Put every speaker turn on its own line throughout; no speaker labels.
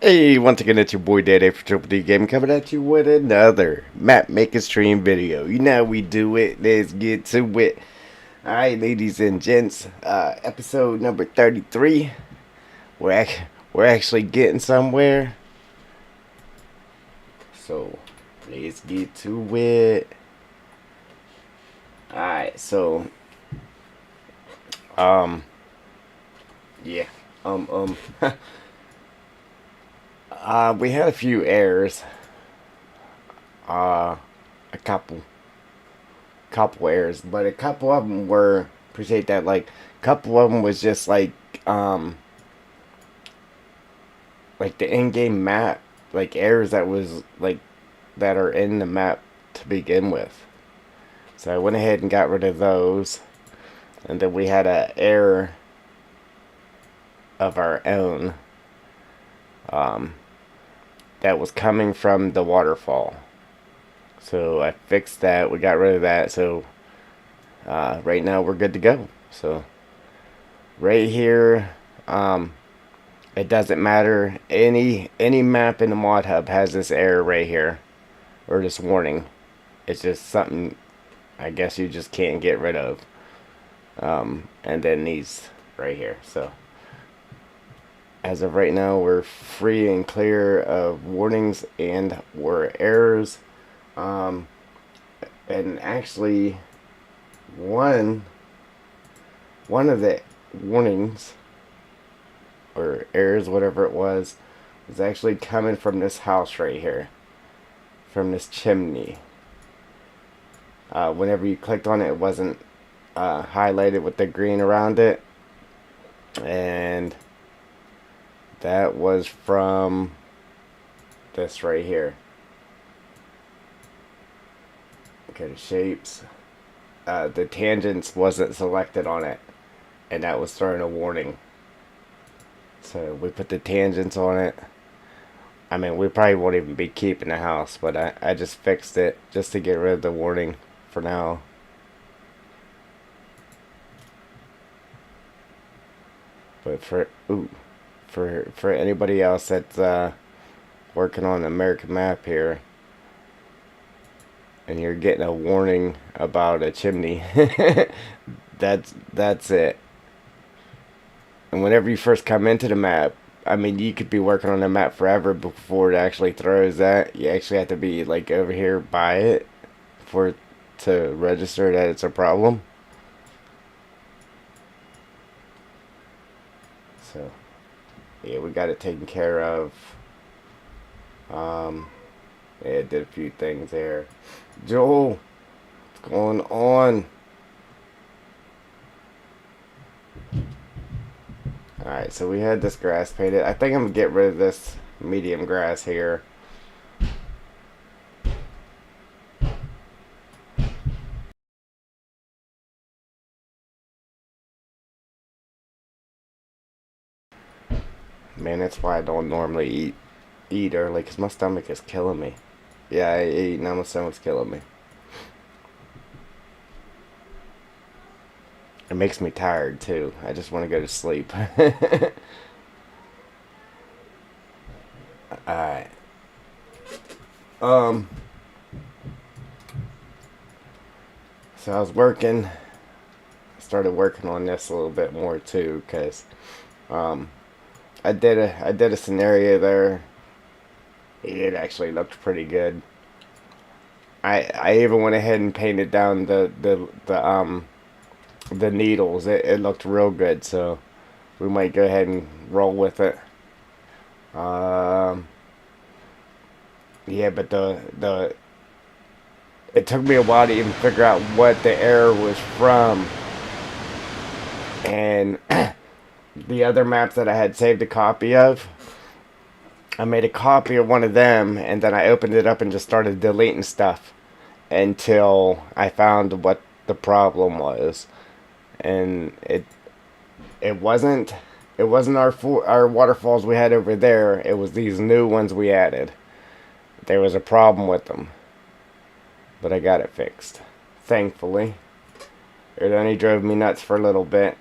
Hey, once again, it's your boy Daddy for Triple D Gaming coming at you with another map making stream video. You know how we do it. Let's get to it. Alright, ladies and gents, episode number 33. We're actually getting somewhere. So, let's get to it. Alright, so, yeah, we had a few errors. A couple errors, but a couple of them were, appreciate that, like, a couple of them was just like the in-game map, like errors that was, like, that are in the map to begin with. So I went ahead and got rid of those, and then we had an error of our own, that was coming from the waterfall. So I fixed that. We got rid of that. So right now we're good to go. So right here, it doesn't matter. Any map in the mod hub has this error right here, or this warning. It's just something I guess you just can't get rid of. And then these right here. So as of right now, we're free and clear of warnings and or errors. And actually, one of the warnings or errors, whatever it was actually coming from this house right here, from this chimney. Whenever you clicked on it, it wasn't highlighted with the green around it, and that was from this right here. Okay, the shapes. The tangents wasn't selected on it, and that was throwing a warning. So we put the tangents on it. I mean, we probably won't even be keeping the house, but I just fixed it just to get rid of the warning for now. But for anybody else that's working on the American map here, and you're getting a warning about a chimney, that's it. And whenever you first come into the map, I mean, you could be working on the map forever before it actually throws that. You actually have to be like over here by it for it to register that it's a problem. So yeah, we got it taken care of. Yeah, it did a few things there. Joel, what's going on? Alright, so we had this grass painted. I think I'm gonna get rid of this medium grass here. Man, that's why I don't normally eat early, because my stomach is killing me. Yeah, I eat, now my stomach's killing me. It makes me tired, too. I just want to go to sleep. Alright. So I was working. Started working on this a little bit more, too, because I did a scenario there. It actually looked pretty good. I even went ahead and painted down the needles. It looked real good, so we might go ahead and roll with it. Yeah, but it took me a while to even figure out what the error was from, and the other maps that I had saved a copy of, I made a copy of one of them, and then I opened it up and just started deleting stuff until I found what the problem was. And it wasn't our waterfalls we had over there. It was these new ones we added. There was a problem with them, but I got it fixed, thankfully. It only drove me nuts for a little bit.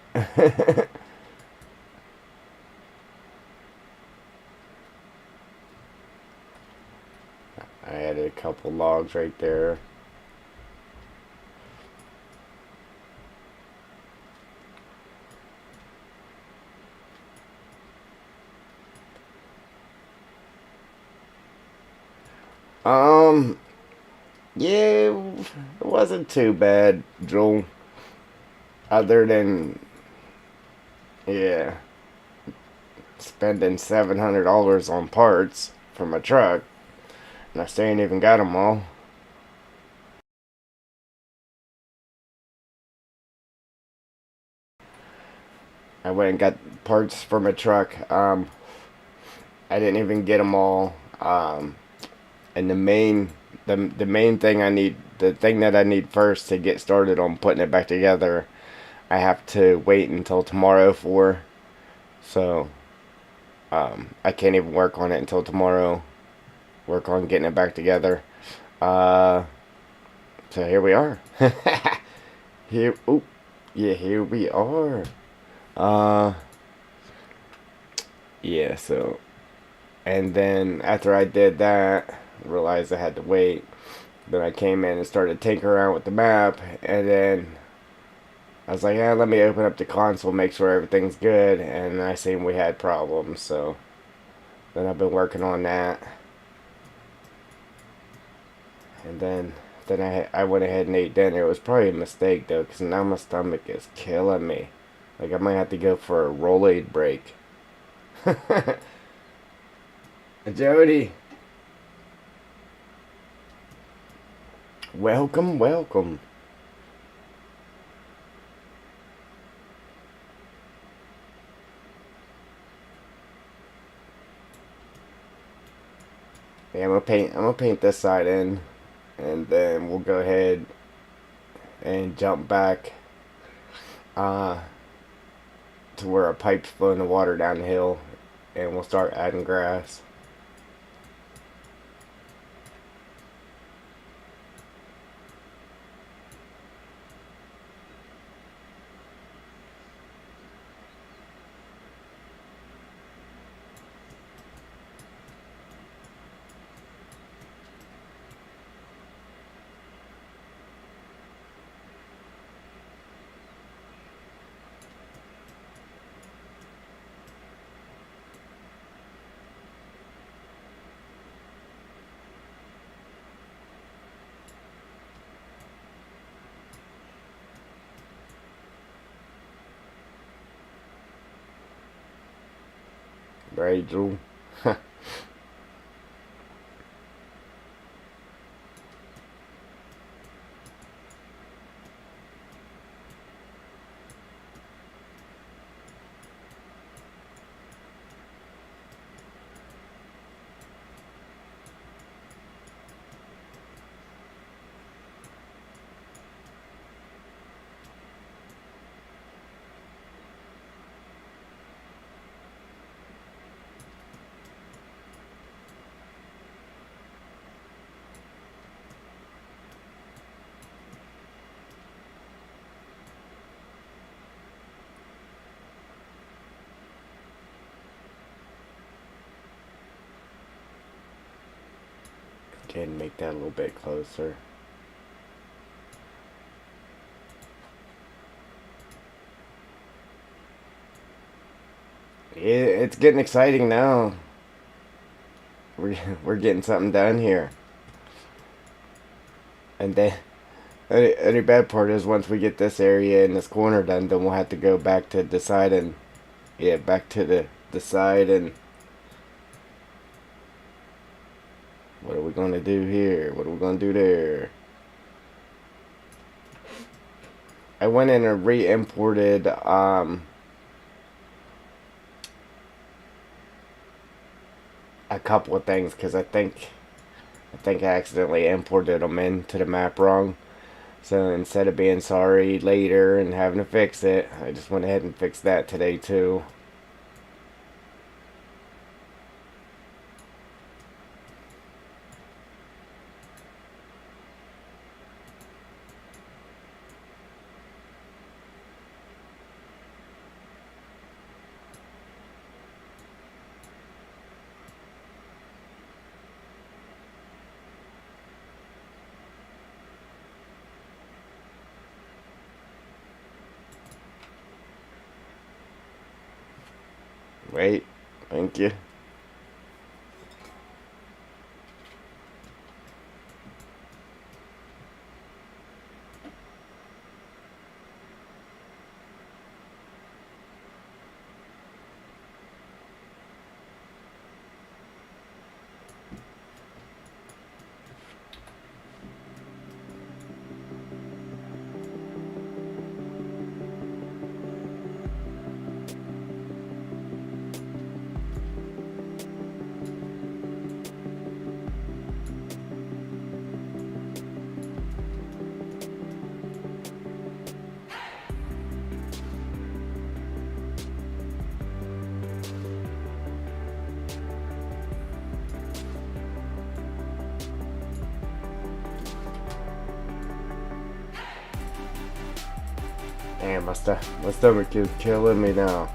I added a couple logs right there. Um, yeah, it wasn't too bad, Joel. Other than, yeah, spending $700 on parts for my truck, and I still ain't even got them all. I went and got parts for my truck. I didn't even get them all. And the main thing I need, the thing that I need first to get started on putting it back together, I have to wait until tomorrow for. So I can't even work on it until tomorrow. Work on getting it back together. Uh, so here we are. Here, oh, yeah, here we are. Uh, yeah. So, and then after I did that, I realized I had to wait. Then I came in and started tinkering around with the map, and then I was like, yeah, let me open up the console, make sure everything's good, and I seen we had problems, so then I've been working on that, and then I went ahead and ate dinner. It was probably a mistake though, because now my stomach is killing me. Like I might have to go for a Rolade break. Jody, welcome, welcome. Yeah, I'm gonna paint this side in, and then we'll go ahead and jump back uh, to where our pipe's flowing the water down the hill, and we'll start adding grass. Right, Drew? Can make that a little bit closer. Yeah, it's getting exciting now. We're getting something done here. And then any bad part is once we get this area and this corner done, then we'll have to go back to decide and yeah, back to the side and what are we gonna do here? What are we gonna do there? I went in and re-imported a couple of things because I think I accidentally imported them into the map wrong. So instead of being sorry later and having to fix it, I just went ahead and fixed that today too. Wait, thank you. Damn, my stomach is killing me now.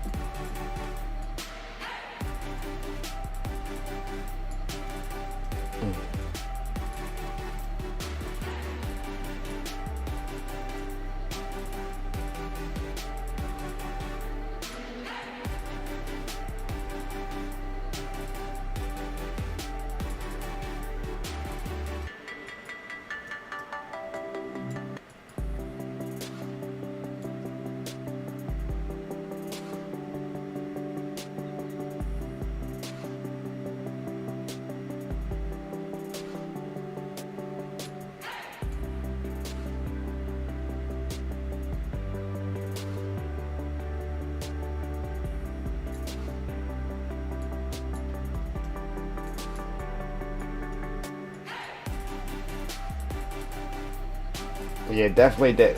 Yeah, it definitely did.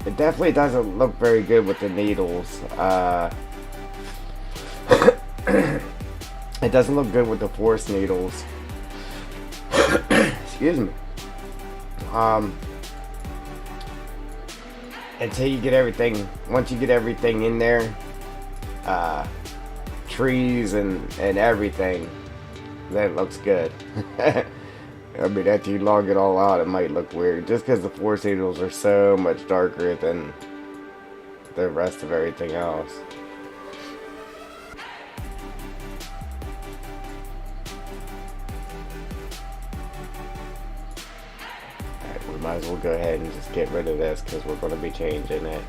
It definitely doesn't look very good with the needles. It doesn't look good with the force needles. Excuse me. Until you get everything, once you get everything in there, trees and everything, that looks good. I mean, after you log it all out, it might look weird. Just because the force needles are so much darker than the rest of everything else. Alright, we might as well go ahead and just get rid of this because we're going to be changing it.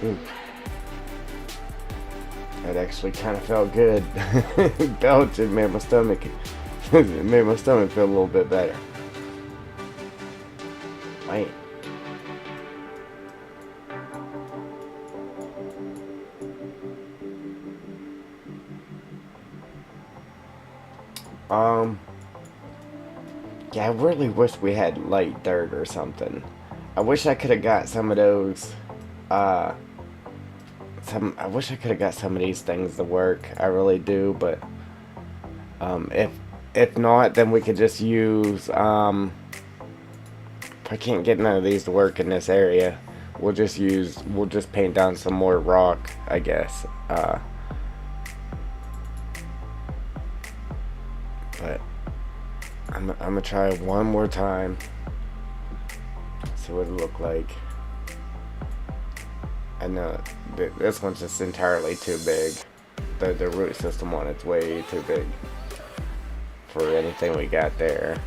Ooh. That actually kind of felt good. Belching made my stomach it made my stomach feel a little bit better. Man. Yeah, I really wish we had light dirt or something. I wish I could have got some of those I wish I could have got some of these things to work. I really do, but if not, then we could just use if I can't get none of these to work in this area, we'll just paint down some more rock, I guess. But I'm gonna try one more time. See what it look like. I know this one's just entirely too big. The root system on it's way too big for anything we got there.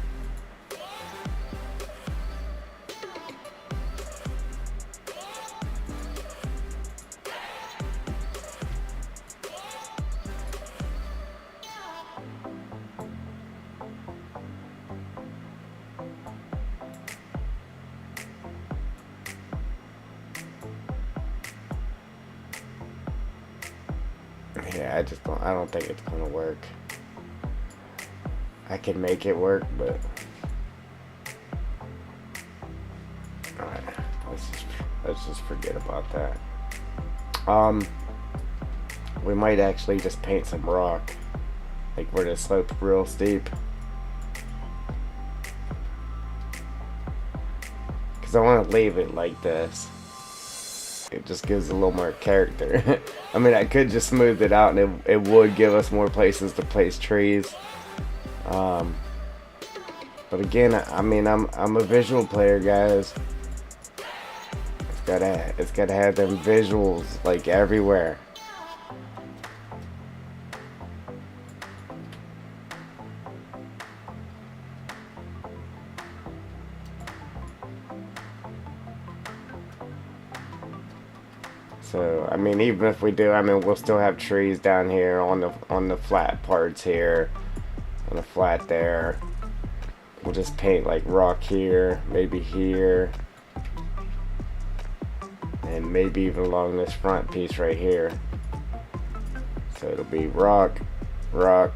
Yeah, I don't think it's gonna work. I can make it work, but alright, let's just forget about that. We might actually just paint some rock, like where the slope's real steep, because I want to leave it like this. It just gives a little more character. I mean, I could just smooth it out and it would give us more places to place trees. But But again, I mean, I'm a visual player, guys. It's gotta have them visuals like everywhere. So I mean, even if we do, I mean, we'll still have trees down here on the flat parts here, on the flat there. We'll just paint like rock here, maybe here, and maybe even along this front piece right here. So it'll be rock, rock,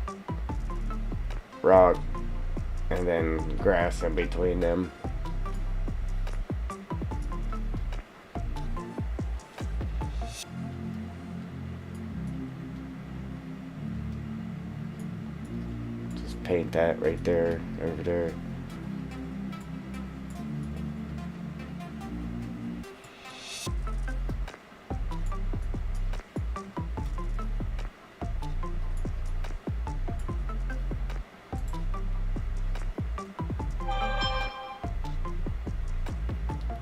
rock, and then grass in between them. Just paint that right there, over there.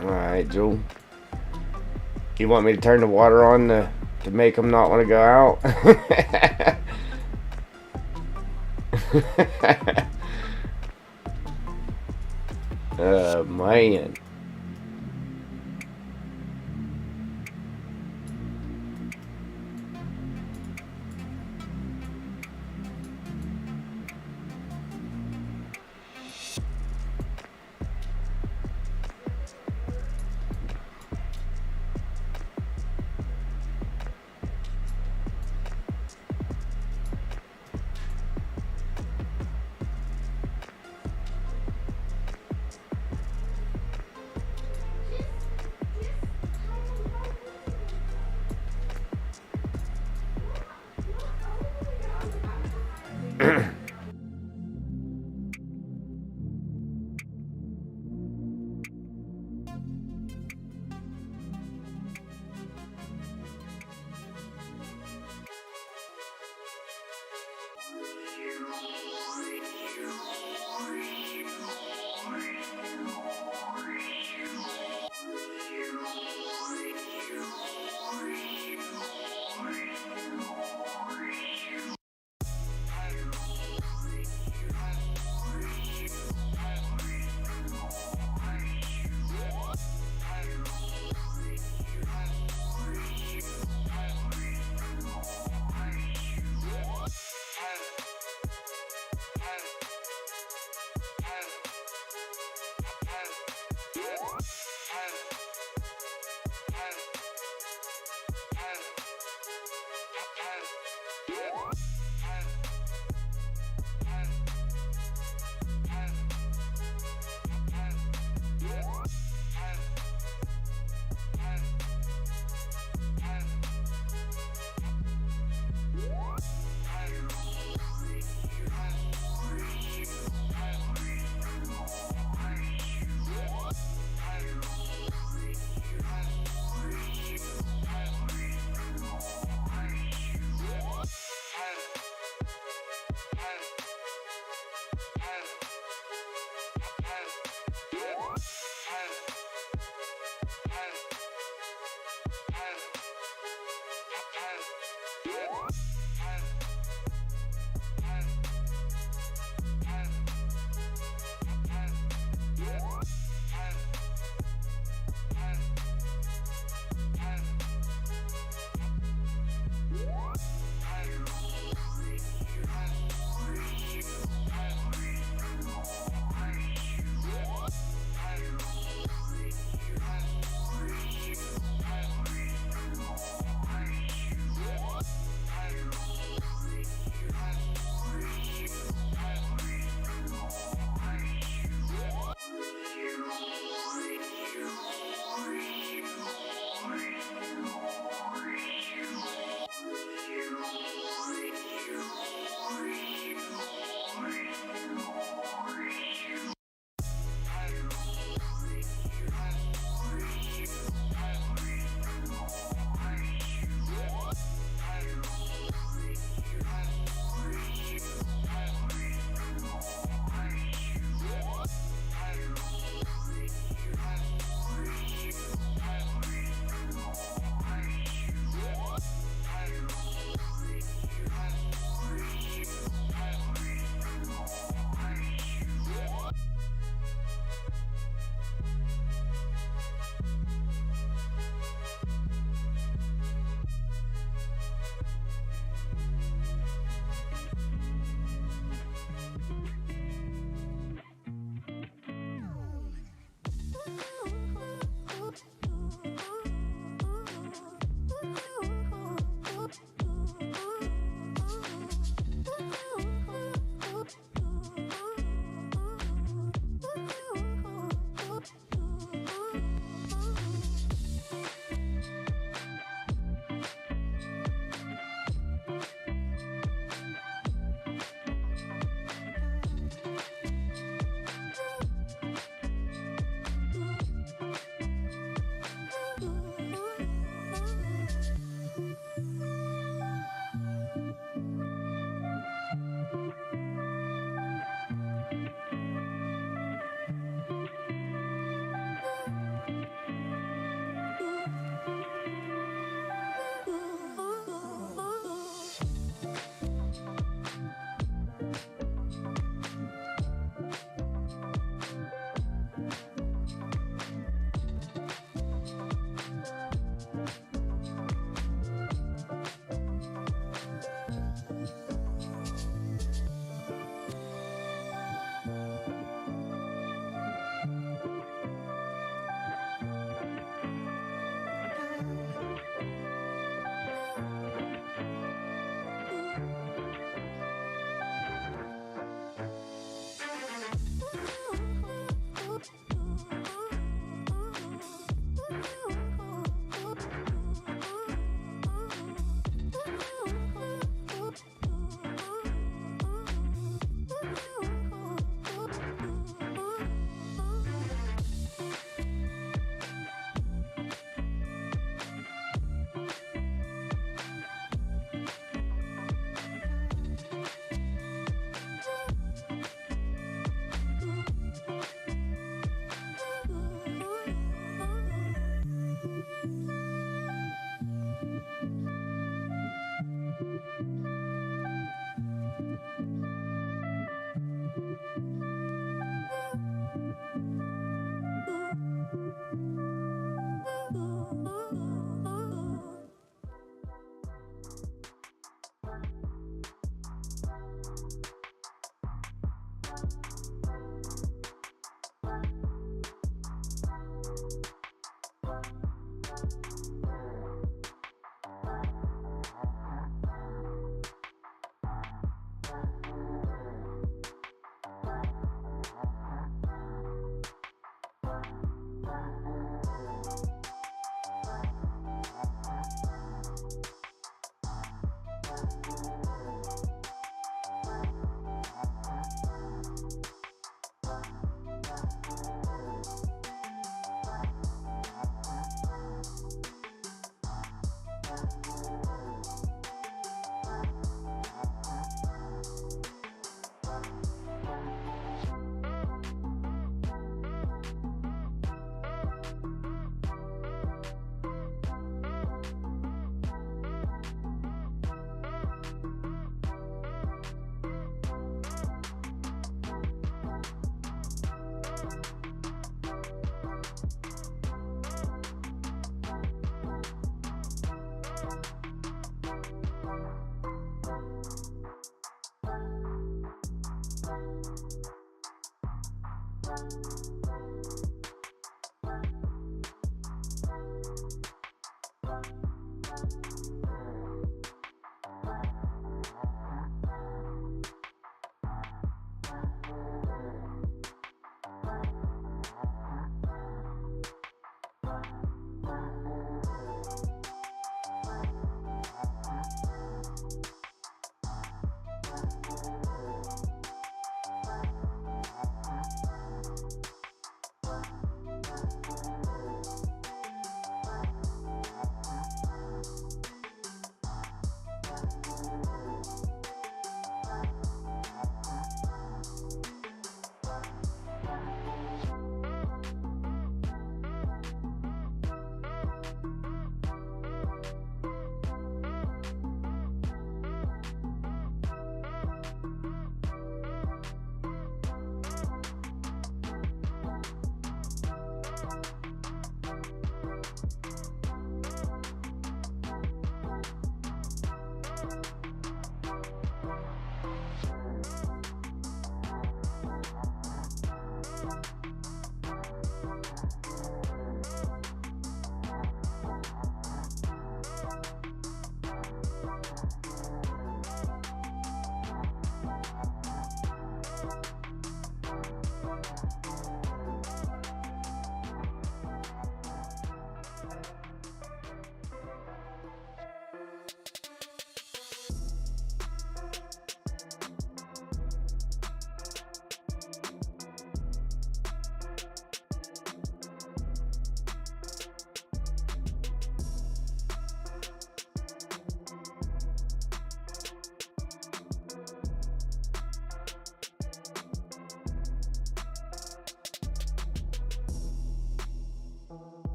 Alright, Joel. You want me to turn the water on to make them not want to go out? Man.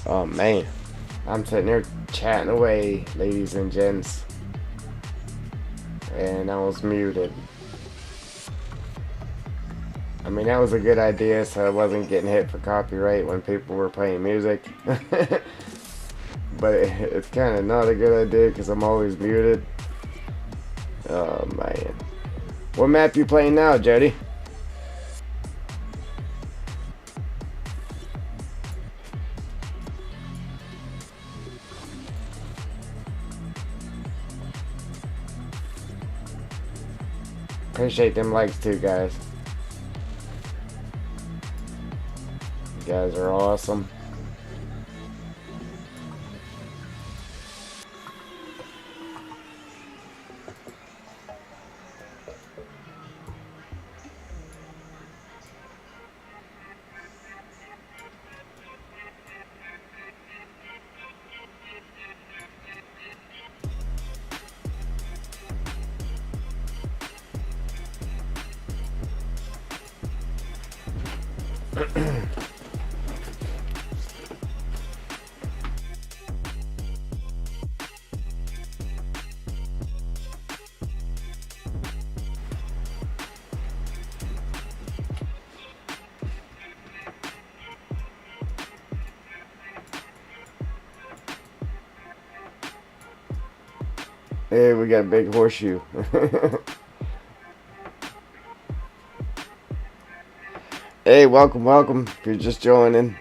Oh man, I'm sitting there chatting away, ladies and gents, and I was muted. I mean, that was a good idea, so I wasn't getting hit for copyright when people were playing music. But it's kind of not a good idea because I'm always muted. Oh man, what map you playing now, Jody? Appreciate them likes too, guys. You guys are awesome. Hey, we got a big horseshoe. Hey, welcome, welcome. If you're just joining.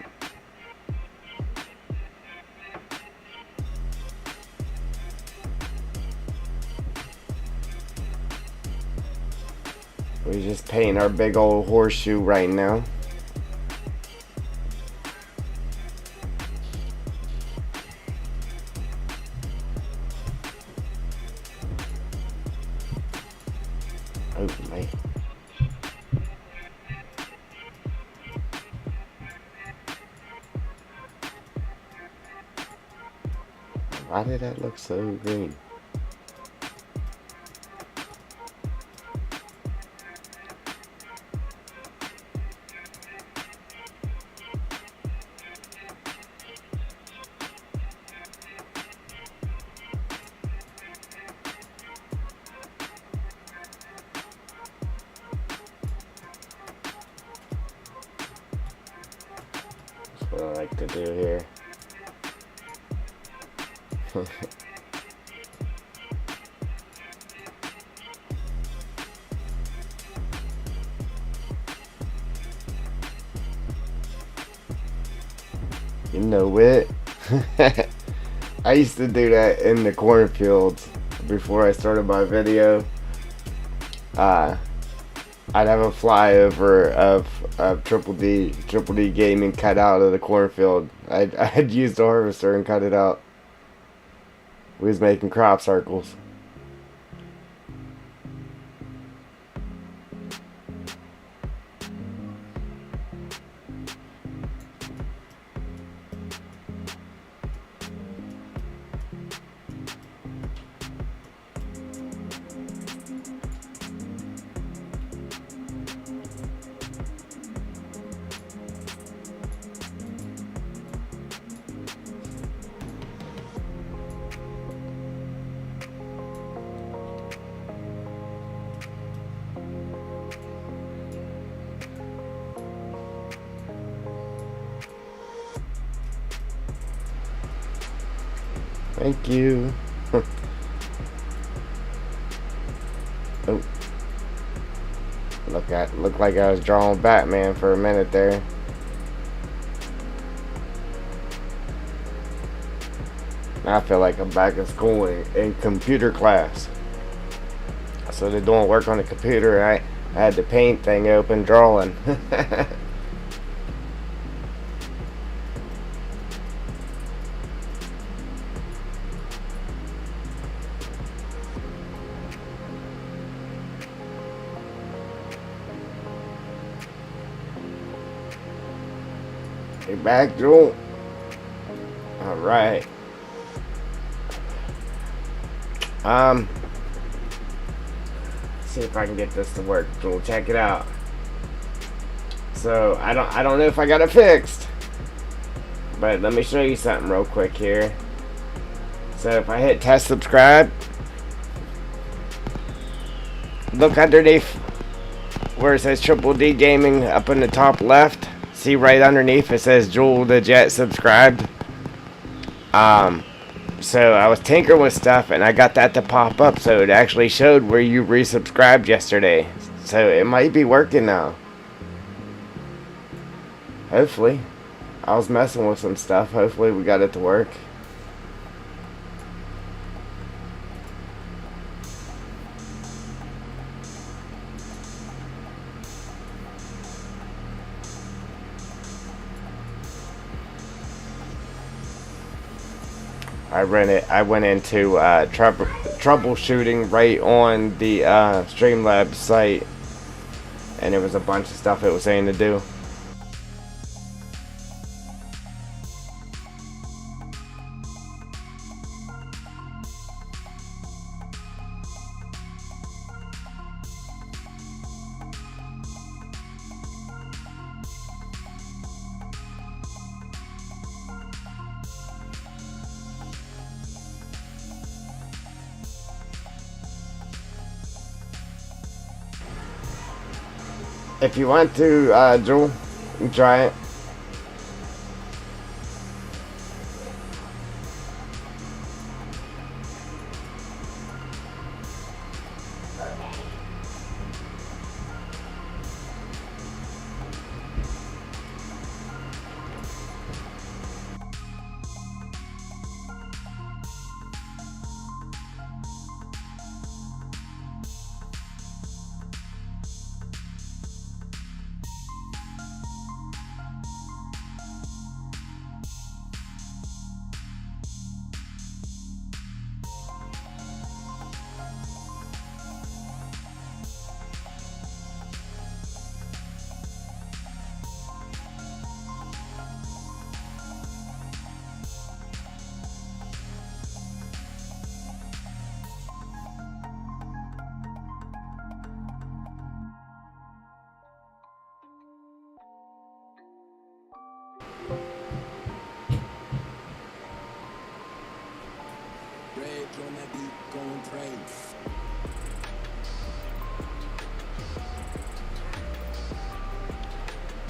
We're just painting our big old horseshoe right now. Oh, man. Why did that look so green? That's what I like to do here. You know it. I used to do that in the cornfields before I started my video. I'd have a flyover of Triple D Gaming cut out of the cornfield. I'd use the harvester and cut it out. We was making crop circles. Thank you. Oh, looked like I was drawing Batman for a minute there. Now I feel like I'm back in school in computer class. So they're doing work on the computer. I had the paint thing open, drawing. Hey, back, Joel. All right. See if I can get this to work. Joel, check it out. So I don't know if I got it fixed, But let me show you something real quick here. So if I hit test subscribe, look underneath where it says Triple D Gaming up in the top left. See right underneath it says Jewel the Jet subscribed. So I was tinkering with stuff and I got that to pop up, so it actually showed where you resubscribed yesterday. So it might be working now. Hopefully. I was messing with some stuff. Hopefully we got it to work. I went into troubleshooting right on the Streamlabs site, and it was a bunch of stuff it was saying to do. If you want to, Jewel, try it.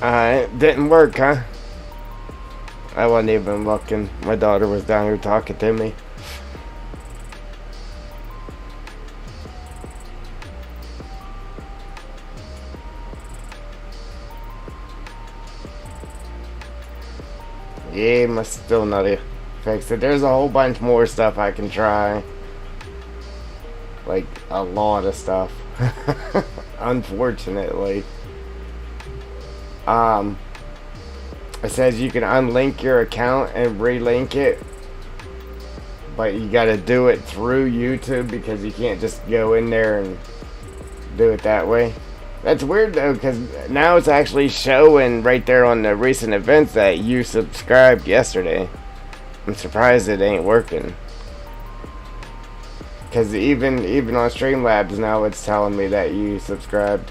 It didn't work, huh? I wasn't even looking. My daughter was down here talking to me. Yeah, must still not fix it. There's a whole bunch more stuff I can try. Like, a lot of stuff. Unfortunately. It says you can unlink your account and relink it, but you gotta do it through YouTube because you can't just go in there and do it that way. That's weird though, because now it's actually showing right there on the recent events that you subscribed yesterday. I'm surprised it ain't working. Because even on Streamlabs now it's telling me that you subscribed.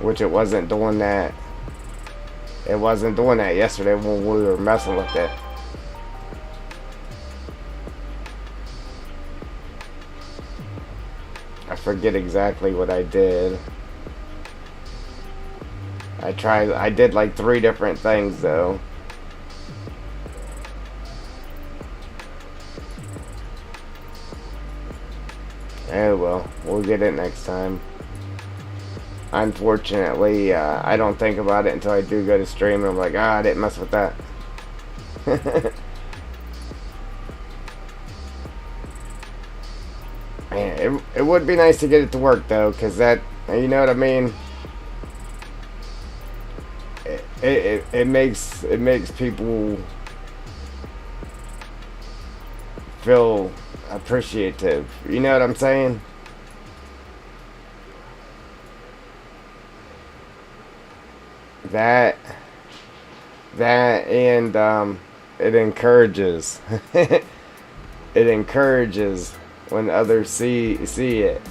Which it wasn't doing that. It wasn't doing that yesterday when we were messing with it. I forget exactly what I did. I did like 3 different things though. Oh well, we'll get it next time. Unfortunately, I don't think about it until I do go to stream and I'm like, I didn't mess with that. Man, it would be nice to get it to work though, because that, you know what I mean? It makes people feel appreciative. You know what I'm saying? That and it encourages it encourages when others see it.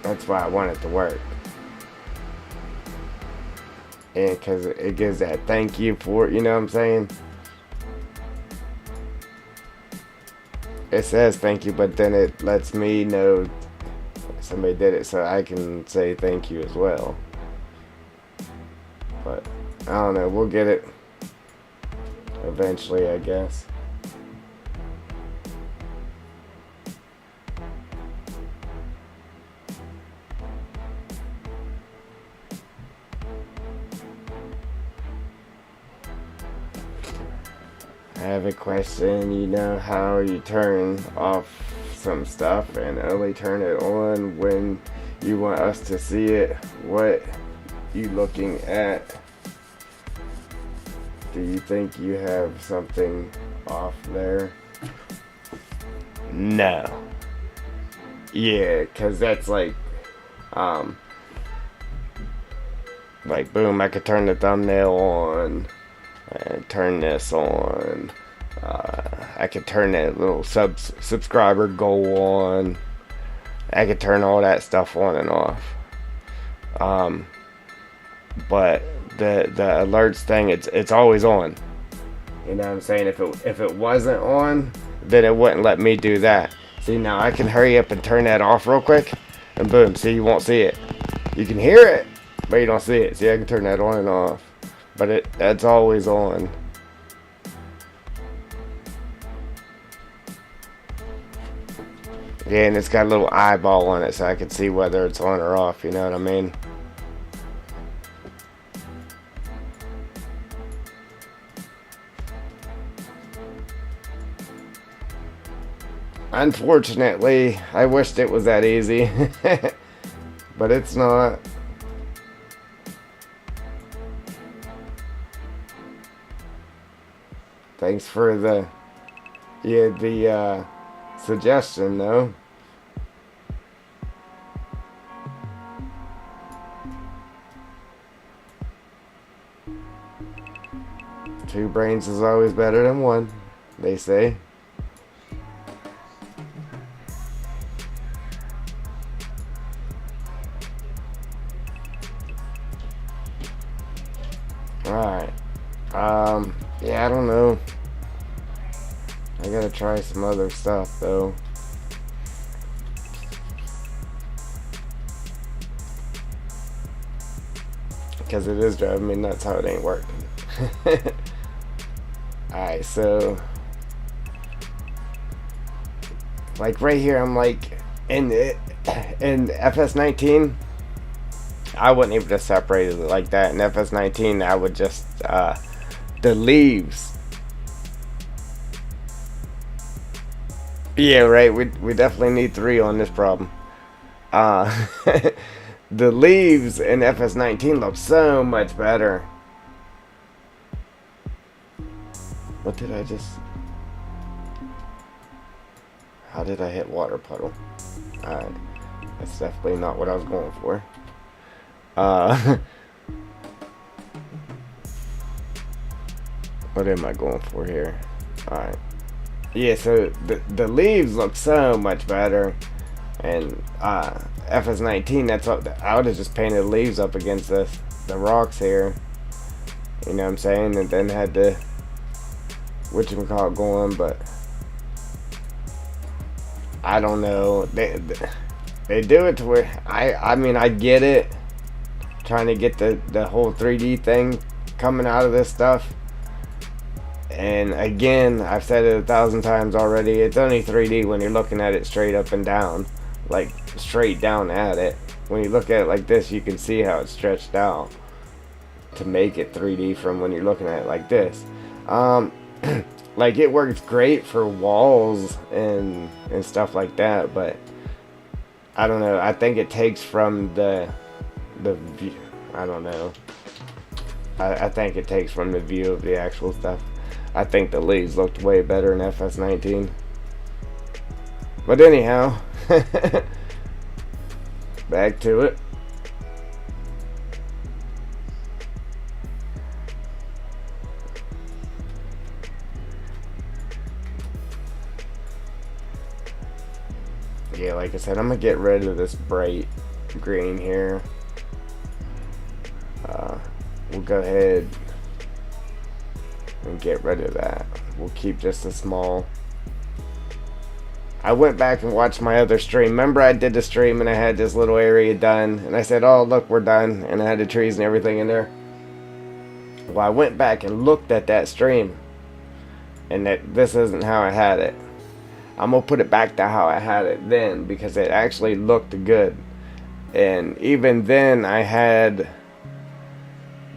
That's why I want it to work. and because it gives that thank you for it, you know what I'm saying? It says thank you, but then it lets me know somebody did it, so I can say thank you as well. But I don't know, we'll get it eventually, I guess. I have a question. You know how you turn off some stuff and only turn it on when you want us to see it? What you looking at? Do you think you have something off there? No. Yeah, cause that's like boom, I could turn the thumbnail on and turn this on. I could turn that little subscriber goal on. I could turn all that stuff on and off. But the alerts thing, it's always on. You know what I'm saying? If it wasn't on, then it wouldn't let me do that. See, now I can hurry up and turn that off real quick, and boom, see, you won't see it. You can hear it, but you don't see it. See, I can turn that on and off, but that's always on. Yeah, and it's got a little eyeball on it, so I can see whether it's on or off, you know what I mean? Unfortunately, I wished it was that easy, but it's not. Thanks for the suggestion, though. Two brains is always better than one, they say. Alright. Yeah, I don't know. I gotta try some other stuff, though. Because it is driving me nuts how it ain't working. Alright, so like right here, I'm like in FS19, I wouldn't even just separate it like that. In FS19, I would just the leaves. Yeah, right. We definitely need 3 on this problem. The leaves in FS19 look so much better. What did I just... How did I hit water puddle? Alright. That's definitely not what I was going for. What am I going for here? Alright. Yeah, so the leaves look so much better. And FS19, that's what I would have just painted the leaves up against the rocks here. You know what I'm saying? And then had the whatchamacallit going, but I don't know. They do it to where I mean, I get it, trying to get the whole 3D thing coming out of this stuff. And again, I've said it 1,000 times already, it's only 3D when you're looking at it straight up and down, like straight down at it. When you look at it like this, you can see how it's stretched out to make it 3D from when you're looking at it like this. Like, it works great for walls and stuff like that, but I don't know, I think it takes from the view. I don't know, I think it takes from the view of the actual stuff. I think the leaves looked way better in FS19. But anyhow, back to it. Yeah, like I said, I'm gonna get rid of this bright green here. We'll go ahead and get rid of that. We'll keep just a small. I went back and watched my other stream. Remember I did the stream and I had this little area done and I said, oh look, we're done, and I had the trees and everything in there. Well, I went back and looked at that stream and this isn't how I had it. I'm gonna put it back to how I had it then, because it actually looked good. And even then I had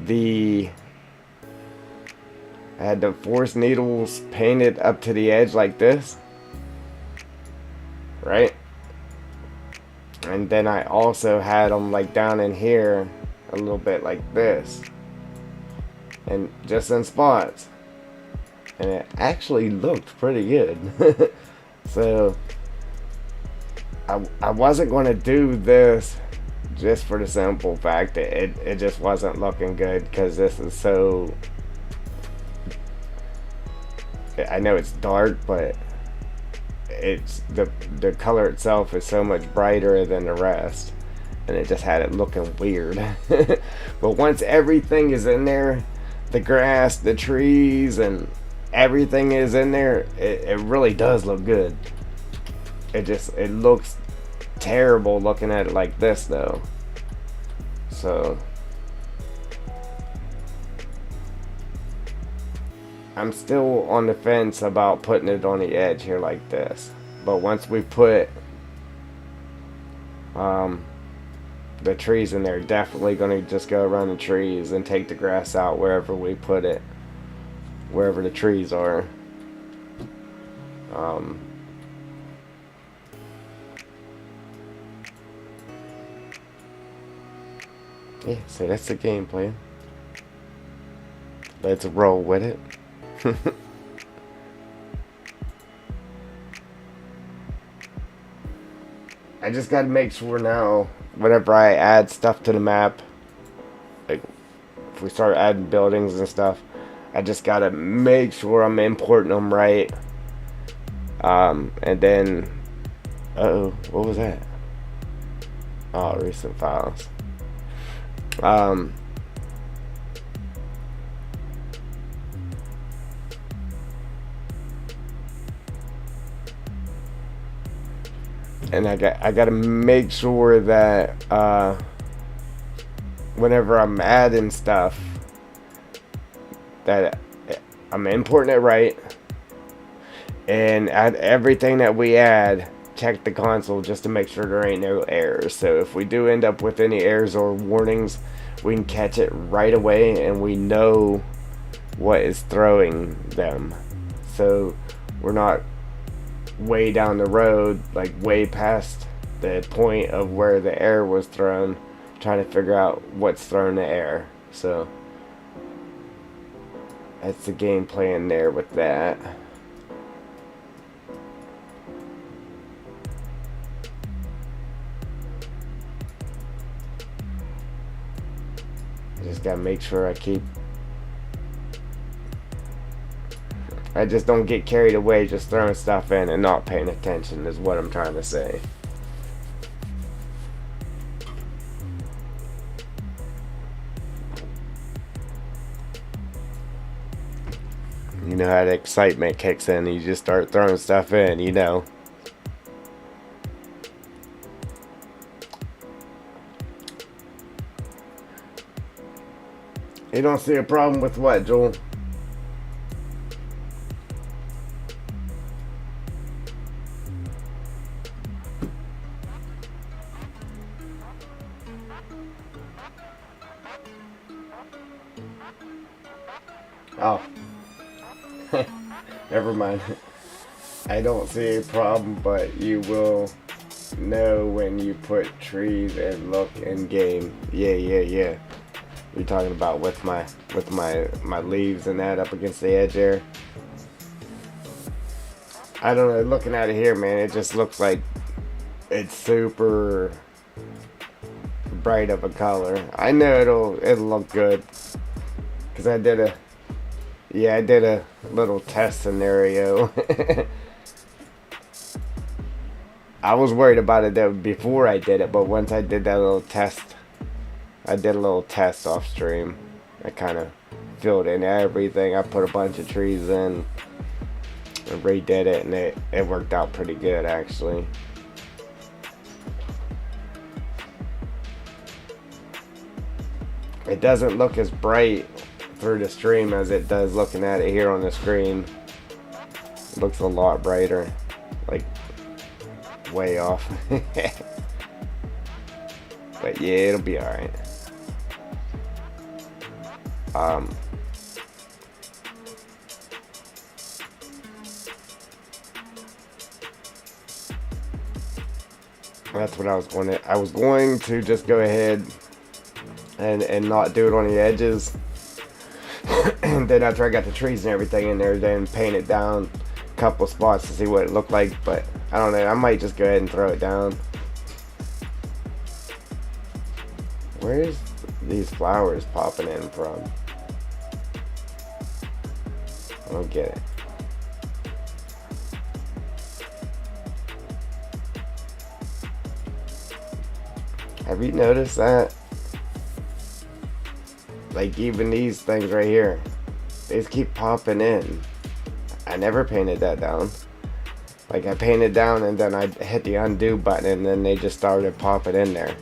the forest needles painted up to the edge like this, right? And then I also had them like down in here a little bit like this, and just in spots, and it actually looked pretty good. So I wasn't going to do this just for the simple fact that it just wasn't looking good, because this is so, I know it's dark, but it's the color itself is so much brighter than the rest, and it just had it looking weird. But once everything is in there, the grass, the trees, and everything is in there, it really does look good. It looks terrible looking at it like this though. So I'm still on the fence about putting it on the edge here like this. But once we put the trees in there, definitely going to just go around the trees and take the grass out wherever we put it, wherever the trees are. Yeah, so that's the game plan. Let's roll with it. I just gotta make sure now, whenever I add stuff to the map, like if we start adding buildings and stuff, I just gotta make sure I'm importing them right. And then, uh-oh, what was that? Oh, recent files. And I gotta make sure that whenever I'm adding stuff, that I'm importing it right, and add everything that we add, check the console just to make sure there ain't no errors. So if we do end up with any errors or warnings, we can catch it right away and we know what is throwing them. So we're not way down the road, like way past the point of where the error was thrown, trying to figure out what's throwing the error. So that's the game plan there with that. I just gotta make sure I just don't get carried away just throwing stuff in and not paying attention, is what I'm trying to say. You know how the excitement kicks in and you just start throwing stuff in, you know. You don't see a problem with what, Joel? Oh. Never mind. I don't see a problem, but you will know when you put trees and look in game. Yeah. You're talking about with my leaves and that up against the edge there. I don't know, looking at it here, man, it just looks like it's super bright of a color. I know it'll look good, because I did a little test scenario. I was worried about it though before I did it, but once I did that little test, I did a little test off stream, I kind of filled in everything. I put a bunch of trees in and redid it, and it worked out pretty good actually. It doesn't look as bright through the stream as it does looking at it here on the screen. It looks a lot brighter, like way off. But yeah, it'll be alright. That's what I was going to just go ahead and not do it on the edges. And then after I got the trees and everything in there, then paint it down a couple spots to see what it looked like. But I don't know, I might just go ahead and throw it down. Where's these flowers popping in from? I don't get it. Have you noticed that? Like even these things right here, they just keep popping in. I never painted that down. Like I painted down and then I hit the undo button and then they just started popping in there.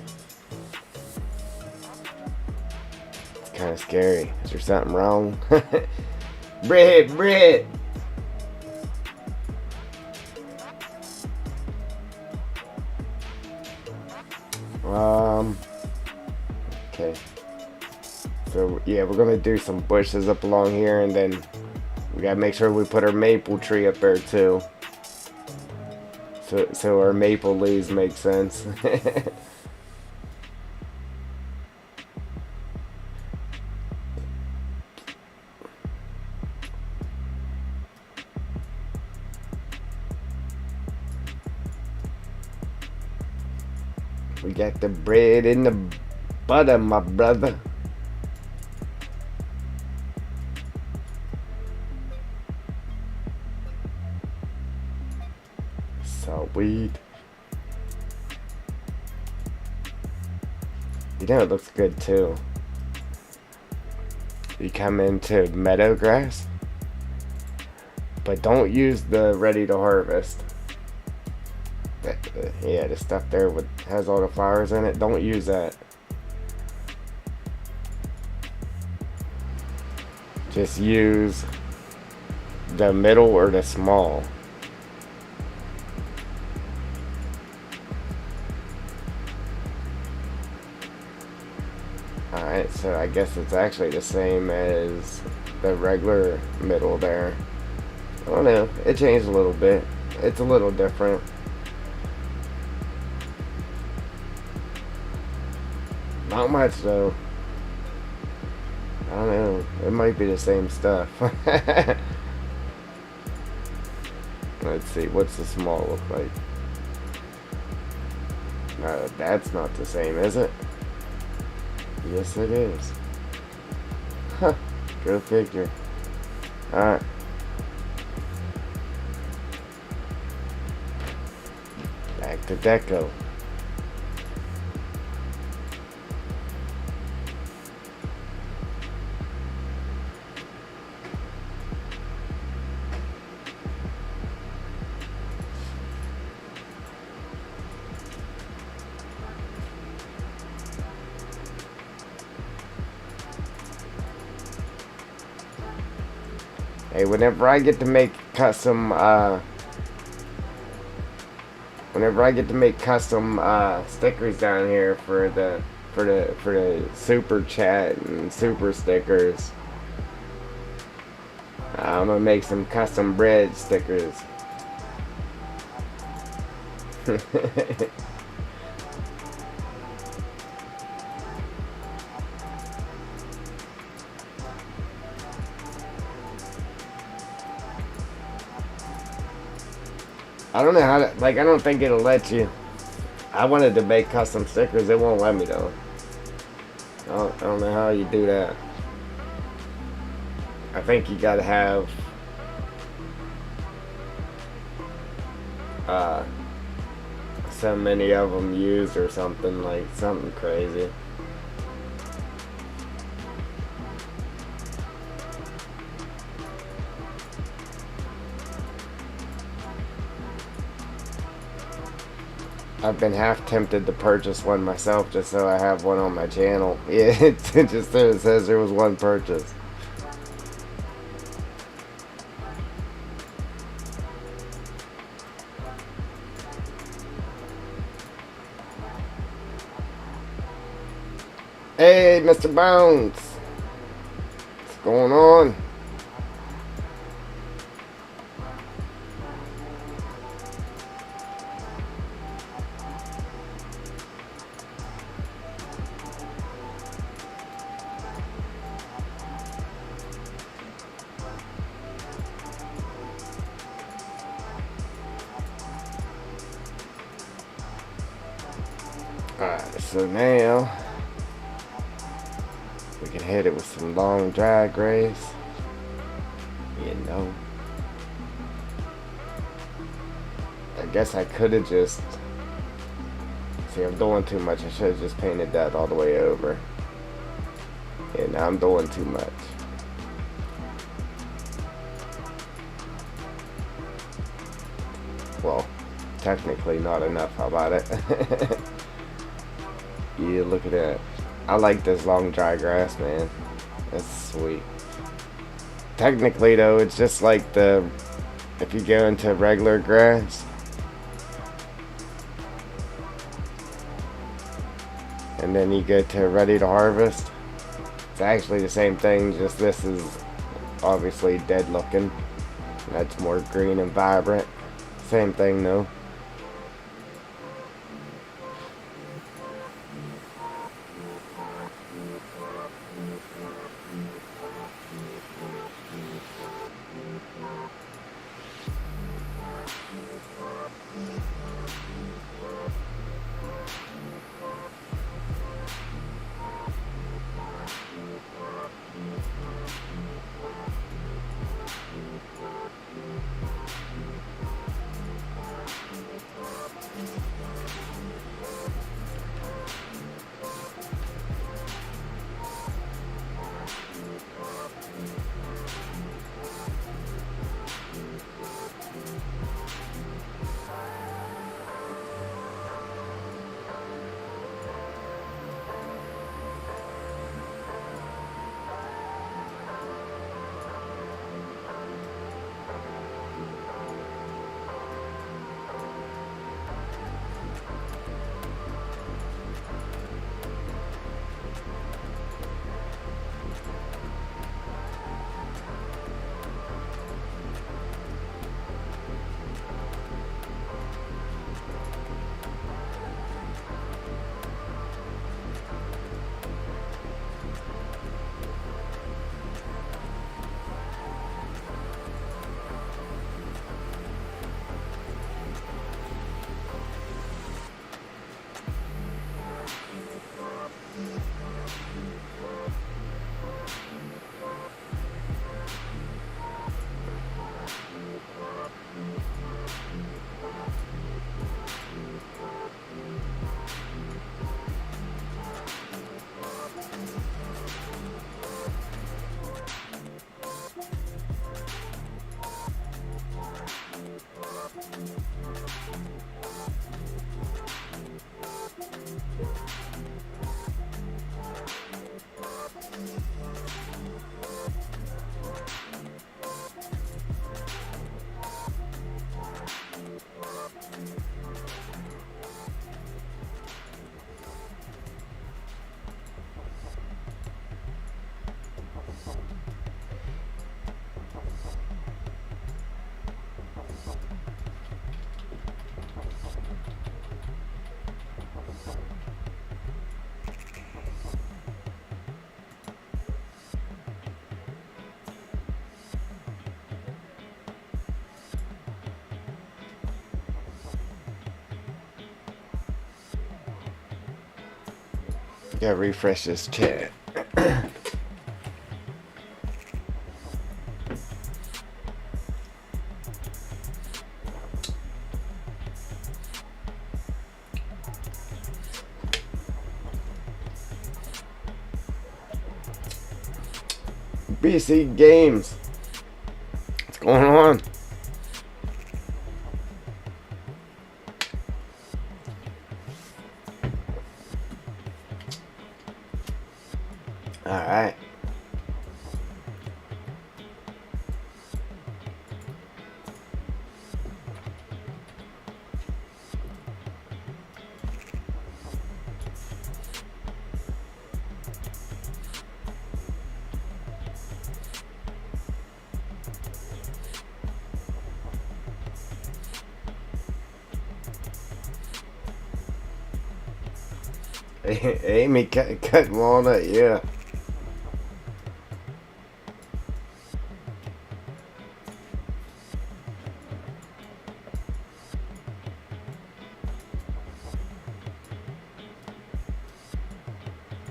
It's kind of scary. Is there something wrong? Brit! Okay. So yeah, we're gonna do some bushes up along here, and then we gotta make sure we put our maple tree up there too. So our maple leaves make sense. We got the bread in the butter, my brother. Sweet. You know it looks good too. You come into meadow grass, but don't use the ready to harvest. Yeah, the stuff there has all the flowers in it. Don't use that. Just use the middle or the small. Alright, so I guess it's actually the same as the regular middle there. I don't know, it changed a little bit. It's a little different. Not much though. I don't know, it might be the same stuff. Let's see, what's the small look like? That's not the same, is it? Yes, it is. Huh, go figure. Alright. Back to deco. Hey, whenever I get to make custom stickers down here for the super chat and super stickers, I'm gonna make some custom bread stickers. I don't know how to, like, I don't think it'll let you. I wanted to make custom stickers, it won't let me though. I don't know how you do that. I think you gotta have so many of them used or something, like something crazy. I've been half tempted to purchase one myself just so I have one on my channel. Yeah, it just it says there was one purchase. Hey, Mr. Bones. What's going on? Alright, so now we can hit it with some long drag race. You know. I guess I could have just... See, I'm doing too much. I should have just painted that all the way over. Yeah, now I'm doing too much. Well, technically not enough. How about it? Yeah, look at that. I like this long dry grass, man. That's sweet. Technically, though, it's just like the... If you go into regular grass... and then you get to ready to harvest, it's actually the same thing, just this is obviously dead looking. That's more green and vibrant. Same thing though. Gotta refresh this chat. BC Games. What's going on? Alright. Amy cut walnut, yeah.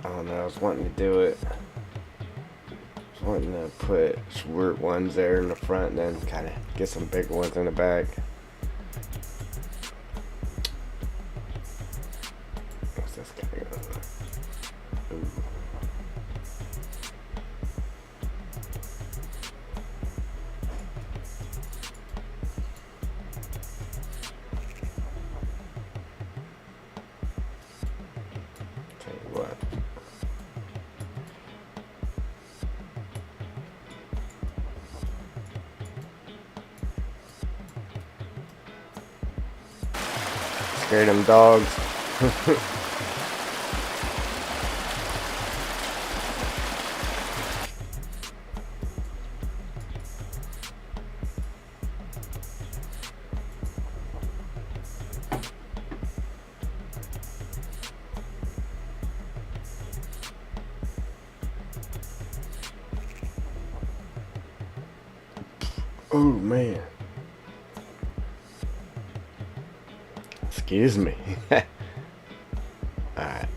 I don't know, I was wanting to do it. I was wanting to put short ones there in the front and then kind of get some big ones in the back. What's this guy going on? Ooh. Tell you what. Scare them dogs. Oh man. Excuse me. Alright,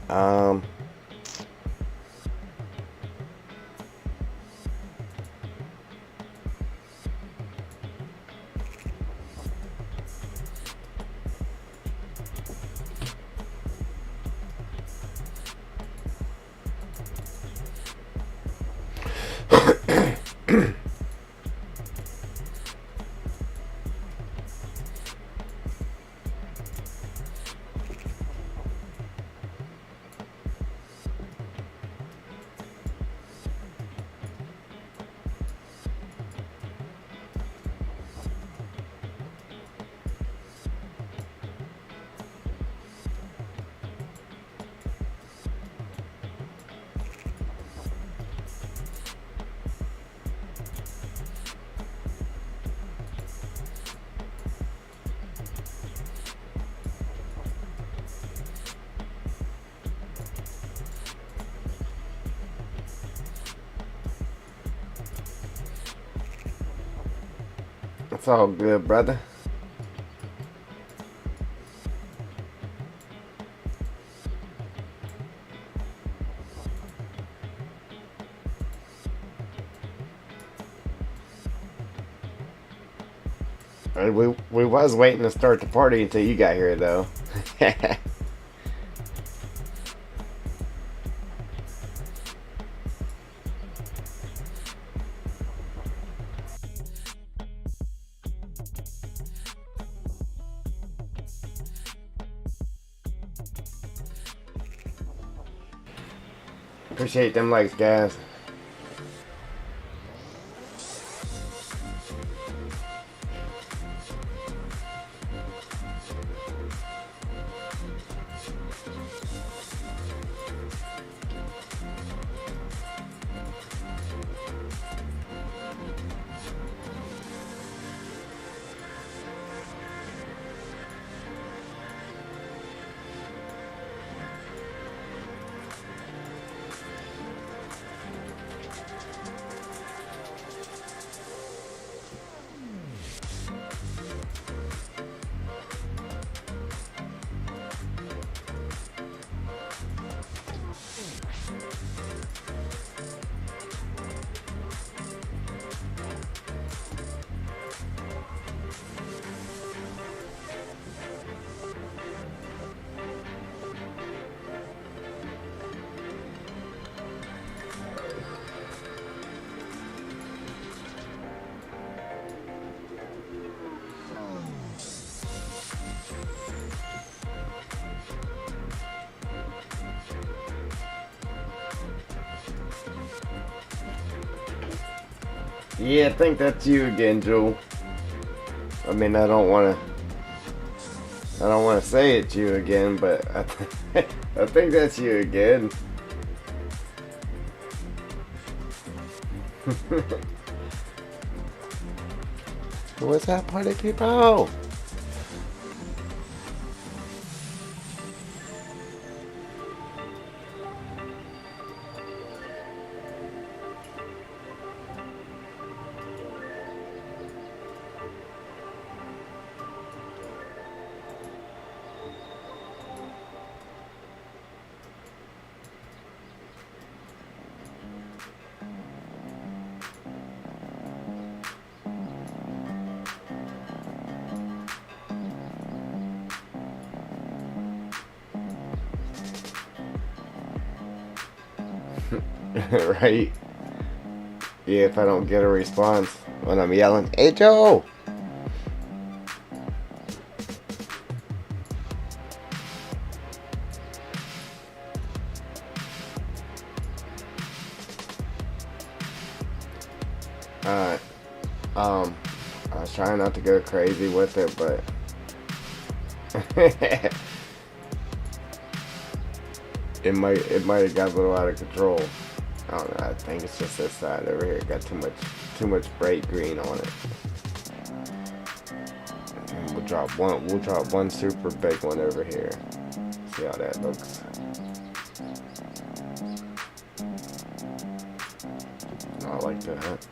it's all good, brother. We was waiting to start the party until you got here, though. Appreciate them likes, guys. Yeah, I think that's you again, Jewel. I mean, I don't want to say it's you again, but I think that's you again. What's that, party people? Right? Yeah, if I don't get a response when I'm yelling, "Hey Joe!" Alright. I was trying not to go crazy with it, but it might have got a little out of control. I don't know. I think it's just this side over here. It got too much bright green on it. And we'll drop one super big one over here. See how that looks. I like that.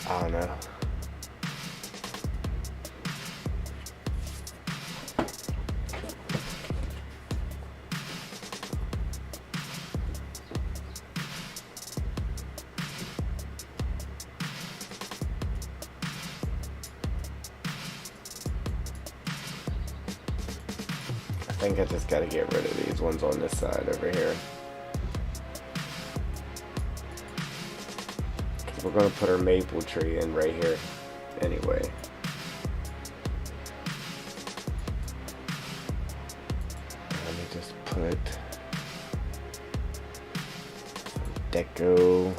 I don't know. I think I just gotta get rid of these ones on this side over here. We're gonna put our maple tree in right here anyway. Let me just put some deco.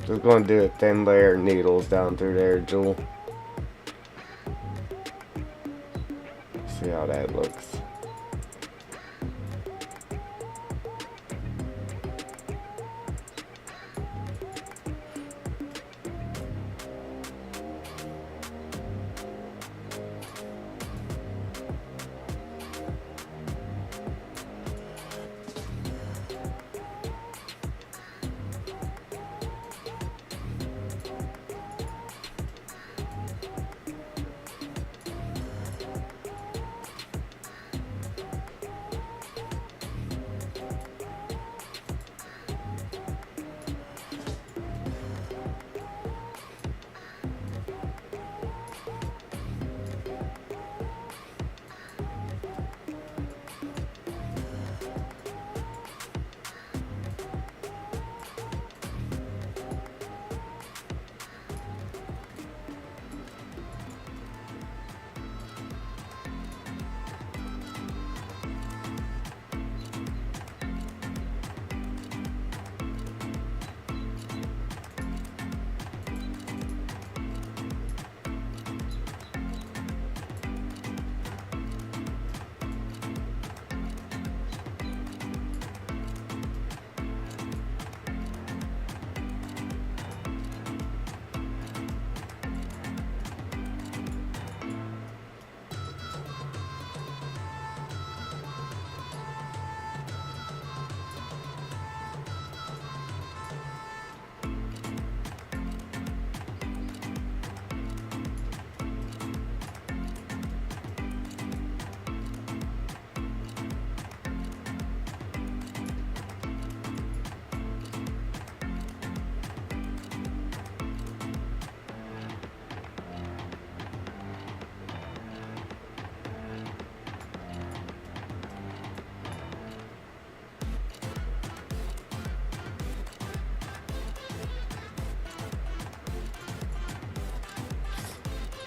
Just gonna do a thin layer of needles down through there, Jewel. See how that looks.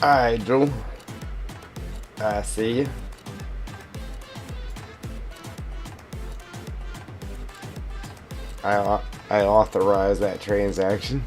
Alright, Drew. I see you. I authorize that transaction.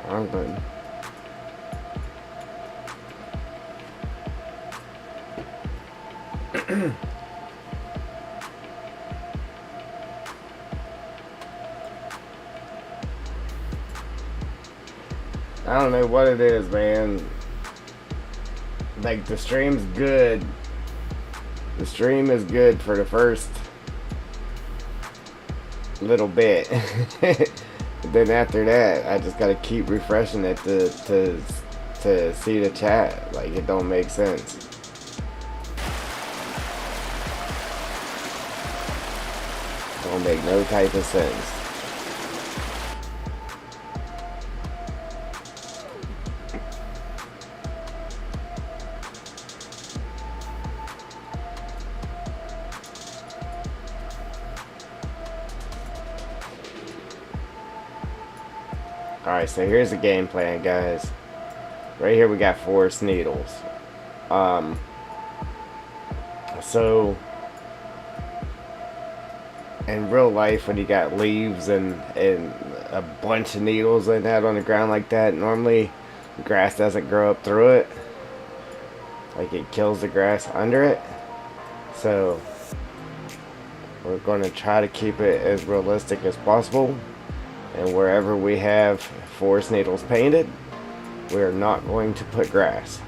Wrong button. I don't know what it is, man. Like, the stream's good. The stream is good for the first little bit. Then after that, I just gotta keep refreshing it to see the chat. Like, it don't make sense. Don't make no type of sense. Alright, so here's the game plan, guys. Right here we got forest needles. So in real life, when you got leaves and a bunch of needles like that on the ground like that, normally grass doesn't grow up through it. Like, it kills the grass under it. So we're going to try to keep it as realistic as possible. And wherever we have forest needles painted, we are not going to put grass.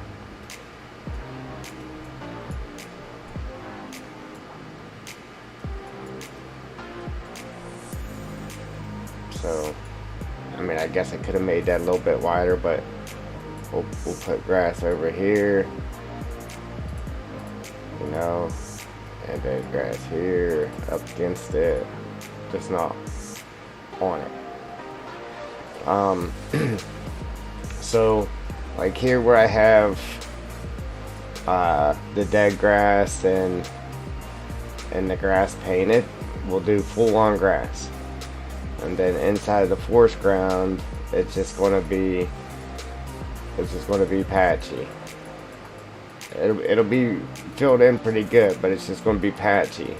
So, I mean, I guess I could have made that a little bit wider, but we'll put grass over here, you know, and then grass here, up against it, just not on it. So, like here where I have the dead grass and the grass painted, we'll do full on grass. And then inside of the forest ground, it's just gonna be patchy. It'll be filled in pretty good, but it's just gonna be patchy.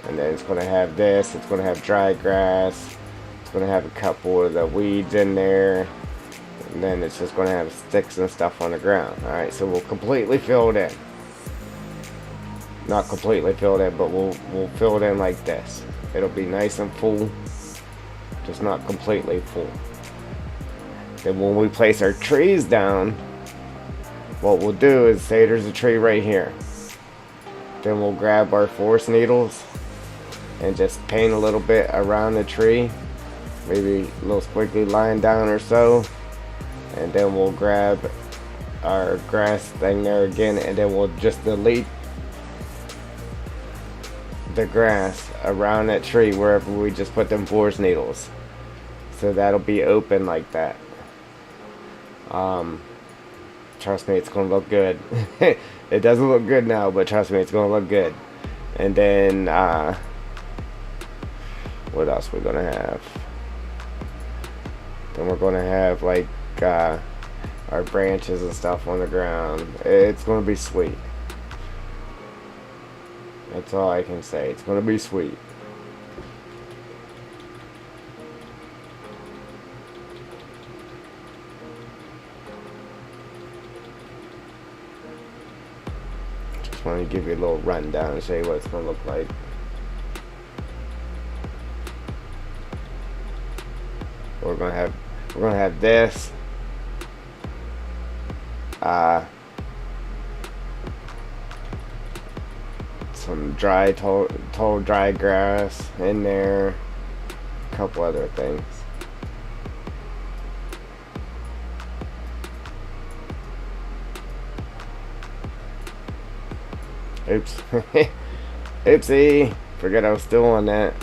And then it's going to have this. It's going to have dry grass. It's going to have a couple of the weeds in there. And then it's just going to have sticks and stuff on the ground. Alright, so we'll completely fill it in. Not completely fill it in, but we'll fill it in like this. It'll be nice and full. Just not completely full. Then when we place our trees down, what we'll do is say there's a tree right here. Then we'll grab our forest needles and just paint a little bit around the tree. Maybe a little squiggly line down or so. And then we'll grab our grass thing there again, and then we'll just delete the grass around that tree wherever we just put them forest needles. So that'll be open like that. Trust me, it's gonna look good. It doesn't look good now, but trust me, it's gonna look good. And then what else we're gonna have? Then we're gonna have like our branches and stuff on the ground. It's gonna be sweet. That's all I can say. It's gonna be sweet. Just want to give you a little rundown and show you what it's gonna look like. We're gonna have this. Some dry, tall dry grass in there. A couple other things. Oops. Oopsie. Forgot I was still on that.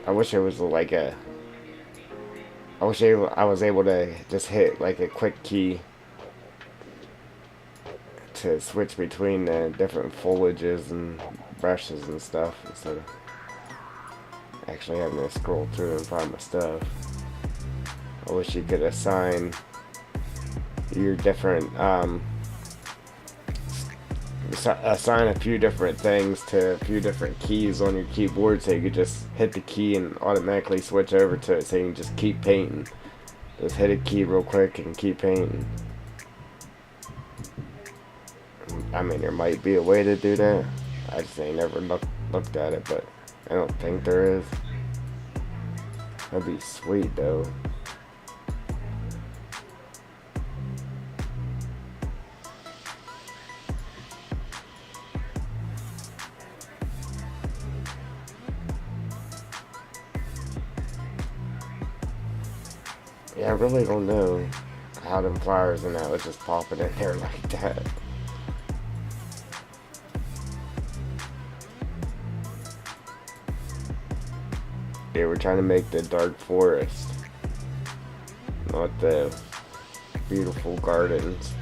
I wish it was like a. I wish I was able to just hit like a quick key to switch between the different foliages and brushes and stuff instead of actually having to scroll through and find my stuff. I wish you could assign your different assign a few different things to a few different keys on your keyboard, so you could just hit the key and automatically switch over to it, so you can just keep painting. Just hit a key real quick and keep painting. I mean, there might be a way to do that. I just ain't never looked at it, but I don't think there is. That'd be sweet though. Yeah, I really don't know how them flowers and that was just popping in there like that. Yeah, we're trying to make the dark forest, not the beautiful gardens.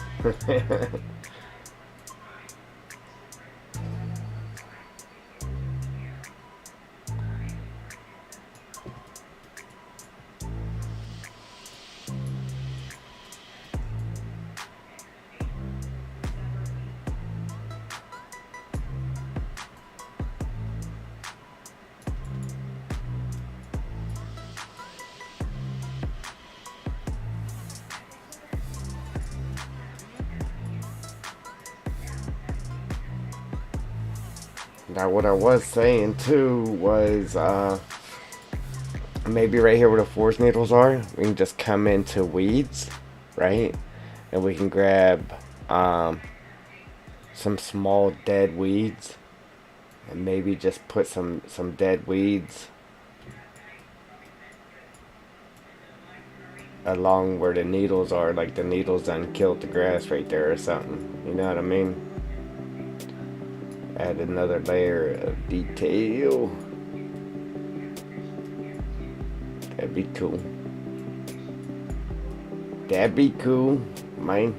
Now, what I was saying too was maybe right here where the forest needles are, we can just come into weeds, right? And we can grab some small dead weeds, and maybe just put some dead weeds along where the needles are, like the needles done killed the grass right there or something. You know what I mean? Add another layer of detail. That'd be cool. That'd be cool, man.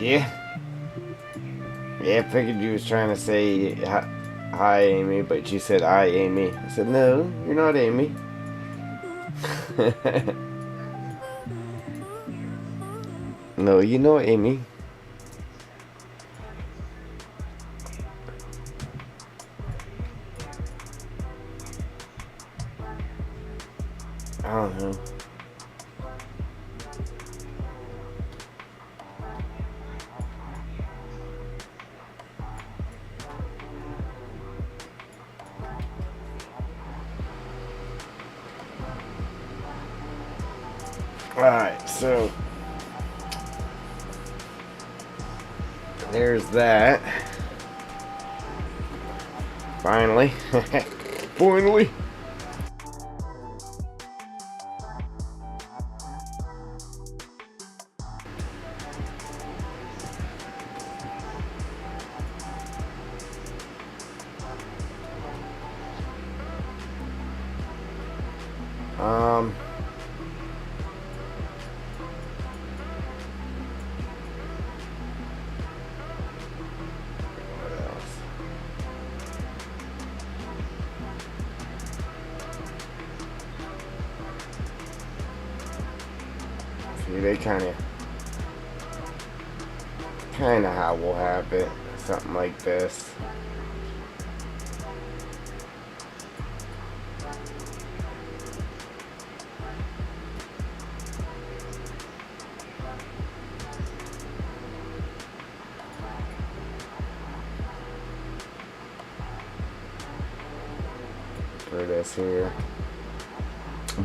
Yeah. Yeah, I figured you was trying to say hi, Amy, but you said I, Amy. I said, no, you're not Amy. No, you know Amy. I don't know. Alright, so there's that. Finally. Finally. What else? See, they kind of how we'll have it, something like this. For this here,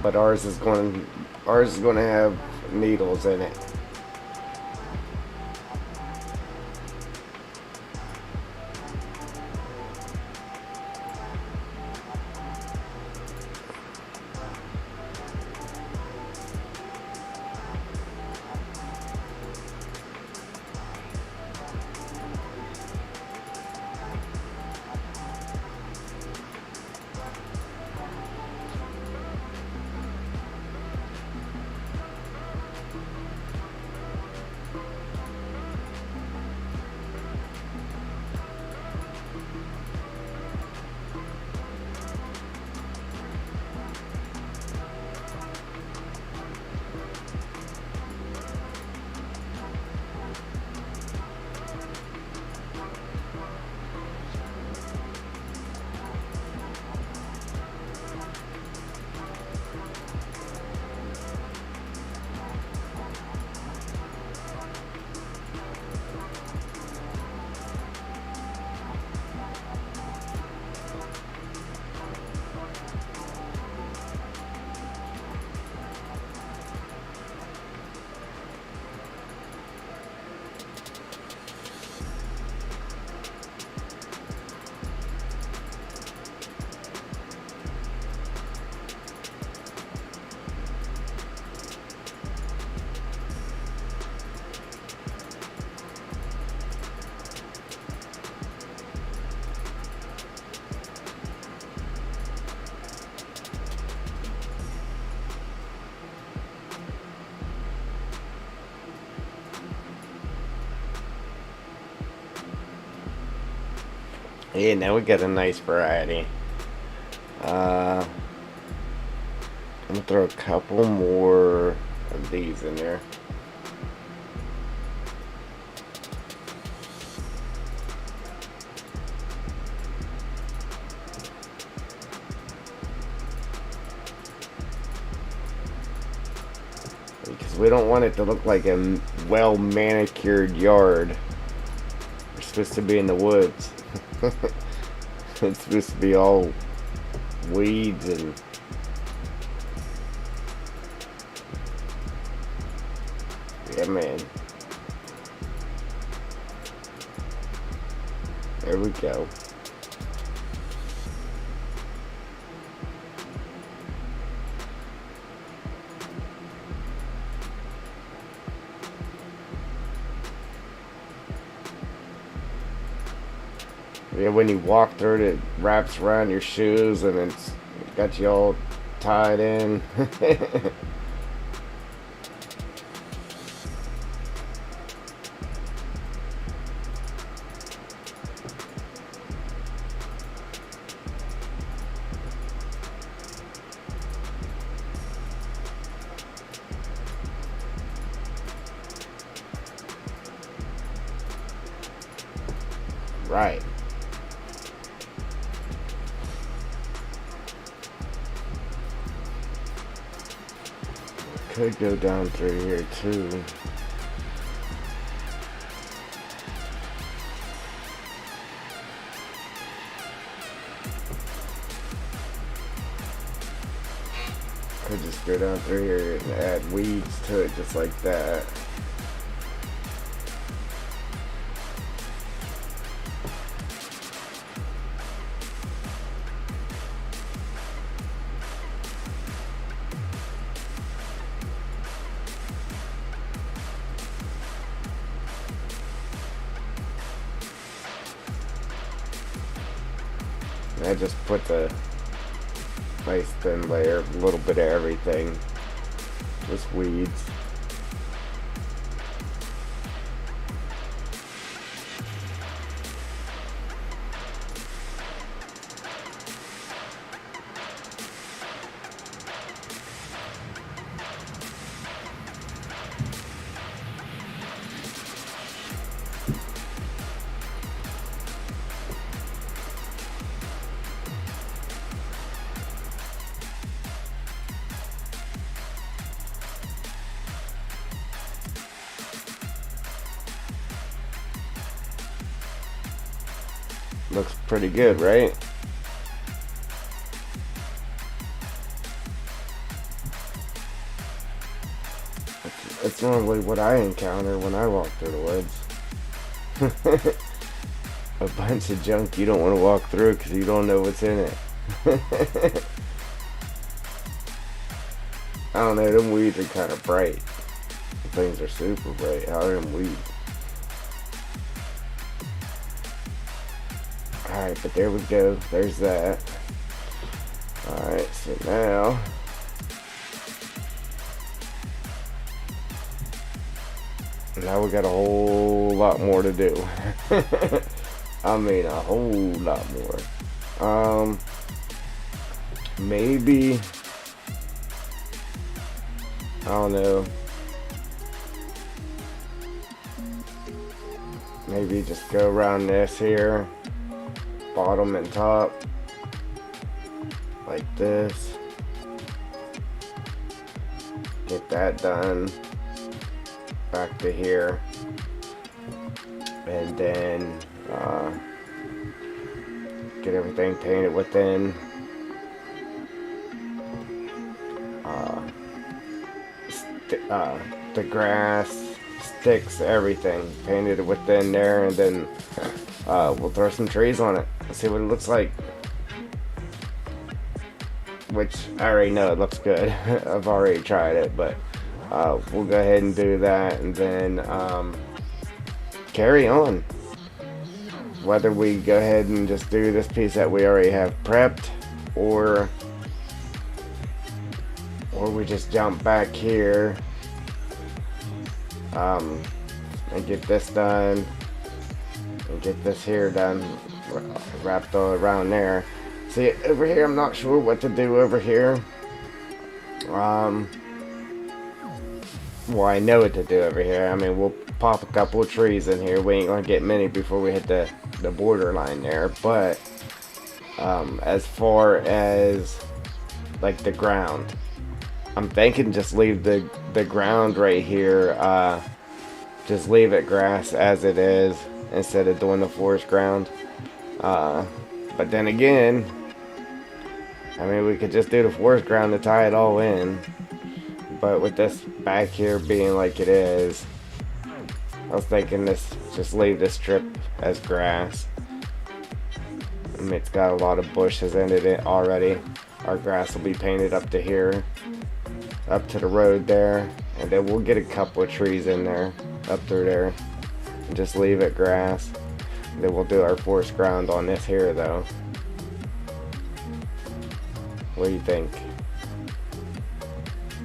but ours is going to have needles in it. Yeah, now we got a nice variety. I'm gonna throw a couple more of these in there. Because we don't want it to look like a well manicured yard. We're supposed to be in the woods. It's supposed to be all weeds and yeah, man. There we go. Yeah, when you walk through it, it wraps around your shoes and it's got you all tied in. Right. Could go down through here too. Could just go down through here and add weeds to it just like that. And I just put the nice thin layer, a little bit of everything, just weeds. Looks pretty good, right? It's normally what I encounter when I walk through the woods. A bunch of junk you don't want to walk through because you don't know what's in it. I don't know, them weeds are kind of bright. Things are super bright. How are them weeds? Alright, but there we go. There's that. Alright, so now we got a whole lot more to do. I mean, a whole lot more. Maybe, I don't know. Maybe just go around this here, bottom and top, like this. Get that done. Back to here. And then get everything painted within. The grass, sticks, everything painted within there, and then we'll throw some trees on it and see what it looks like. Which I already know it looks good. I've already tried it, but we'll go ahead and do that, and then carry on. Whether we go ahead and just do this piece that we already have prepped, or we just jump back here and get this done, and get this here done, wrapped all around there. See, over here I'm not sure what to do over here. Well, I know what to do over here. I mean, we'll pop a couple of trees in here. We ain't gonna get many before we hit the border line there, but as far as like the ground, I'm thinking just leave the ground right here, just leave it grass as it is instead of doing the forest ground. But then again, I mean, we could just do the forest ground to tie it all in. But with this back here being like it is, I was thinking just leave this strip as grass. I mean, it's got a lot of bushes in it already. Our grass will be painted up to here, up to the road there, and then we'll get a couple of trees in there, up through there, and just leave it grass. And then we'll do our forest ground on this here though. What do you think?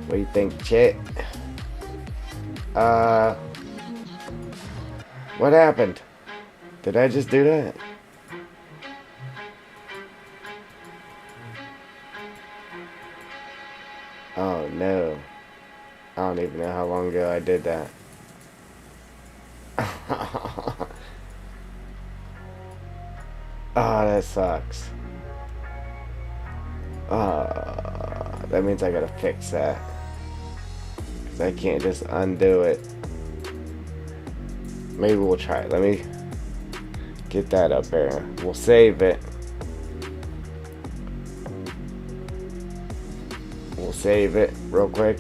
What do you think, Chet? What happened? Did I just do that? Oh no. I don't even know how long ago I did that. Oh, that sucks. That means I gotta fix that. 'Cause I can't just undo it. Maybe we'll try it. Let me get that up there. We'll save it. We'll We'll save it real quick,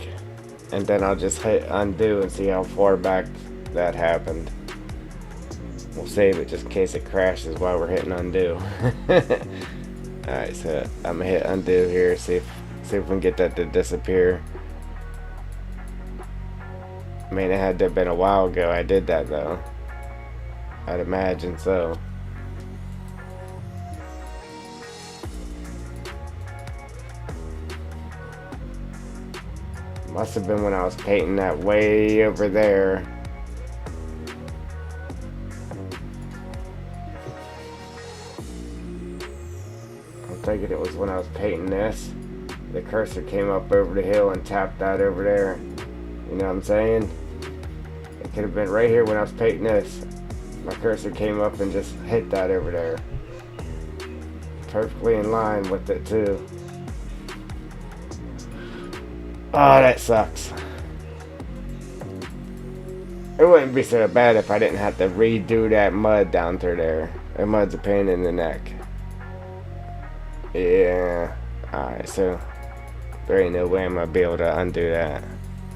and then I'll just hit undo and see how far back that happened. We'll save it just in case it crashes while we're hitting undo. Alright, so I'm gonna hit undo here, see if we can get that to disappear. I mean, it had to have been a while ago I did that though. I'd imagine so. Must have been when I was painting that way over there. I'm thinking it was when I was painting this. The cursor came up over the hill and tapped that over there. You know what I'm saying? It could have been right here when I was painting this. My cursor came up and just hit that over there. Perfectly in line with it too. Oh, that sucks. It wouldn't be so bad if I didn't have to redo that mud down through there. That mud's a pain in the neck. Yeah. Alright, so there ain't no way I'm gonna be able to undo that.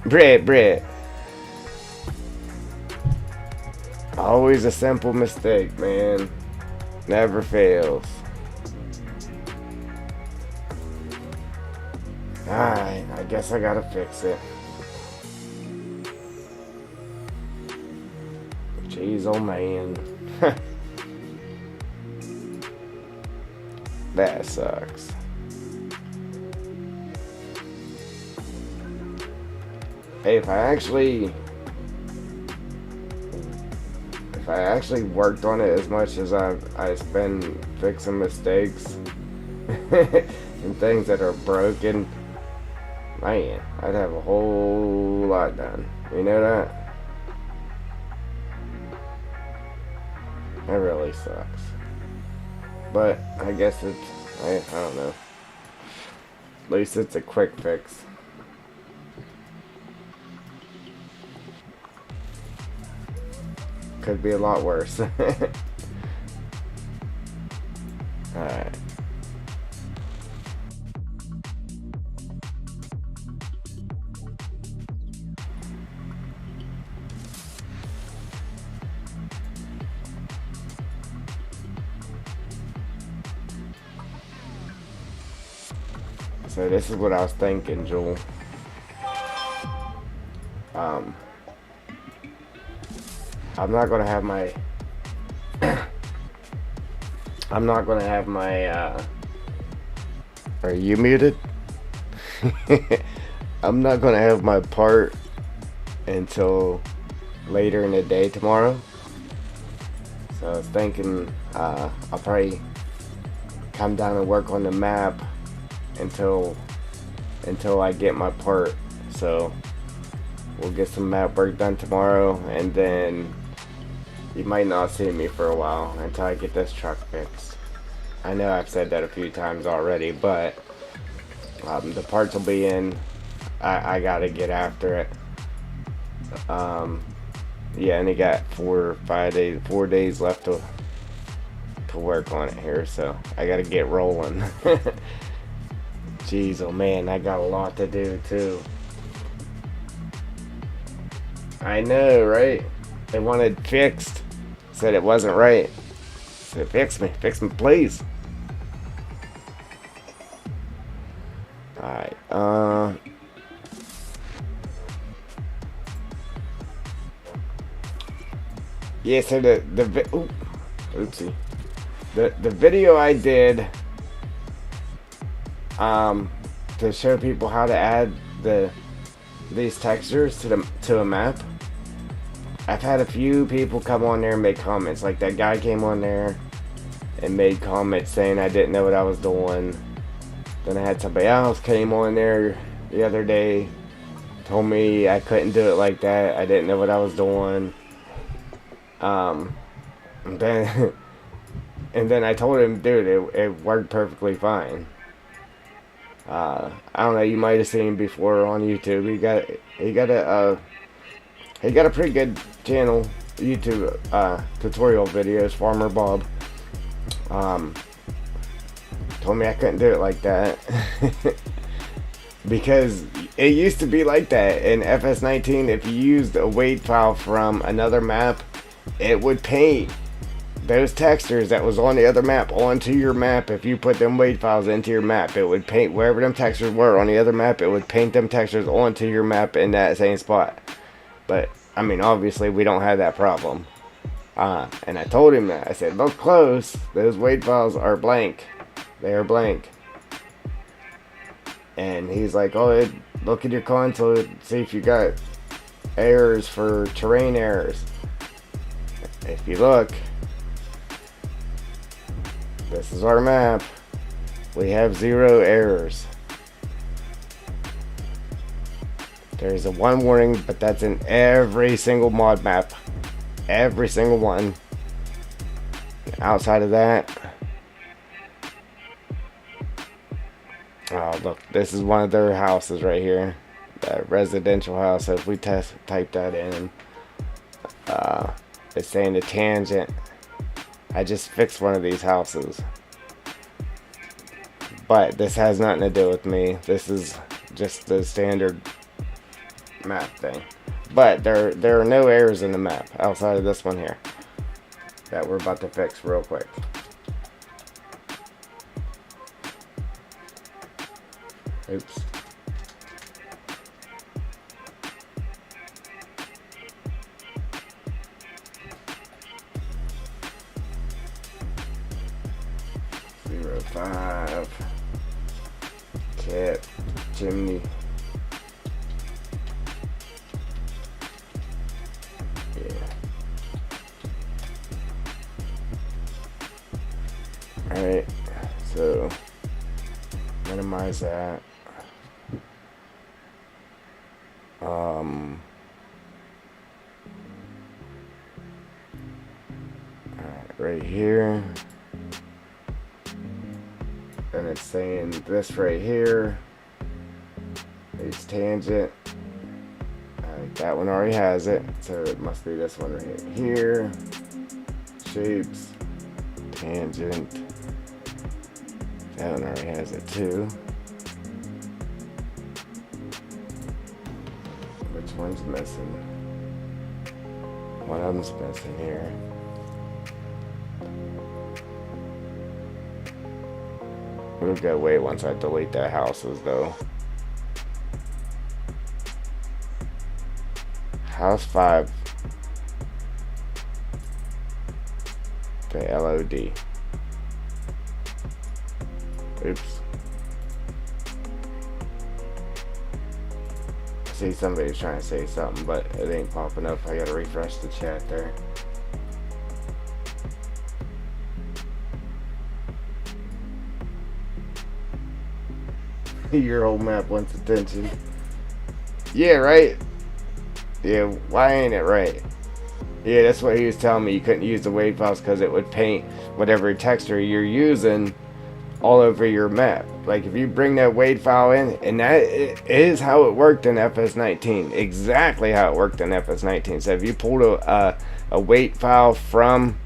Brit. Always a simple mistake, man. Never fails. Alright, I guess I gotta fix it. Jeez, oh man. That sucks. Hey, if I actually worked on it as much as I spend fixing mistakes and things that are broken, man, I'd have a whole lot done. You know that? That really sucks. But I guess I don't know. At least it's a quick fix. Could be a lot worse. Alright. So this is what I was thinking, Joel. I'm not gonna have my are you muted? I'm not gonna have my part until later in the day tomorrow. So I was thinking I'll probably come down and work on the map until I get my part. So we'll get some map work done tomorrow, and then you might not see me for a while until I get this truck fixed. I know I've said that a few times already, but the parts will be in. I gotta get after it. Yeah, and I got 4 days left to work on it here, so I gotta get rolling. Jeez, oh man, I got a lot to do too. I know, right? They wanted fixed. Said it wasn't right. Said, fix me, please. Alright, yeah, so the video I did to show people how to add these textures to a map. I've had a few people come on there and make comments. Like that guy came on there and made comments saying I didn't know what I was doing. Then I had somebody else came on there the other day, told me I couldn't do it like that. I didn't know what I was doing. And then I told him, dude, it worked perfectly fine. I don't know, you might have seen him before on YouTube. He got a pretty good channel, YouTube tutorial videos, Farmer Bob. Told me I couldn't do it like that. Because it used to be like that in FS19. If you used a weight file from another map, it would paint those textures that was on the other map onto your map. If you put them weight files into your map, it would paint wherever them textures were on the other map. It would paint them textures onto your map in that same spot. But I mean, obviously we don't have that problem. And I told him that. I said, look close. Those weight files are blank. They are blank. And he's like, oh, look at your console, see if you got errors for terrain errors. If you look, this is our map. We have 0 errors. There's a 1 warning, but that's in every single mod map. Every single one. Outside of that, oh look, this is one of their houses right here. That residential house. So if we type that in, it's saying the tangent. I just fixed one of these houses. But this has nothing to do with me. This is just the standard map thing. But there are no errors in the map outside of this one here that we're about to fix real quick. Oops. Zero 5 cat chimney. Alright, so minimize that. Alright, right here. And it's saying this right here is tangent. That one already has it, so it must be this one right here. Shapes, tangent. That one already has it too. Which one's missing? One of them's missing here. It'll go away once I delete that houses though. House 5. The LOD. Oops. I see somebody's trying to say something, but it ain't popping up. I gotta refresh the chat there. Your whole map wants attention. Yeah, right? Yeah, why ain't it right? Yeah, that's what he was telling me. You couldn't use the wave files because it would paint whatever texture you're using all over your map. Like if you bring that wave file in, and that is how it worked in FS19. Exactly how it worked in FS19. So if you pulled a weight file from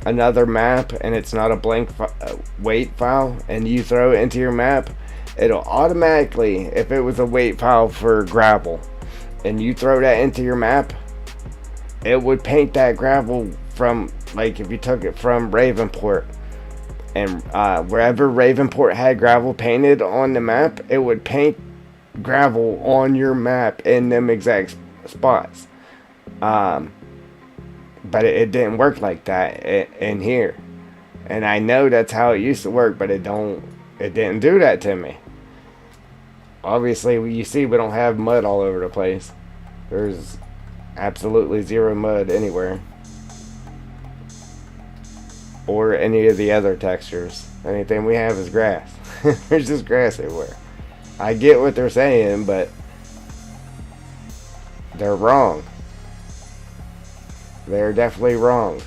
another map and it's not a blank weight file and you throw it into your map, it'll automatically, if it was a weight file for gravel and you throw that into your map, it would paint that gravel from, like if you took it from Ravenport and wherever Ravenport had gravel painted on the map, it would paint gravel on your map in them exact spots. But it didn't work like that in here, and I know that's how it used to work, but it didn't do that to me. Obviously, you see we don't have mud all over the place. There's absolutely zero mud anywhere, or any of the other textures. Anything we have is grass. There's just grass everywhere. I get what they're saying, but they're wrong. They're definitely wrong.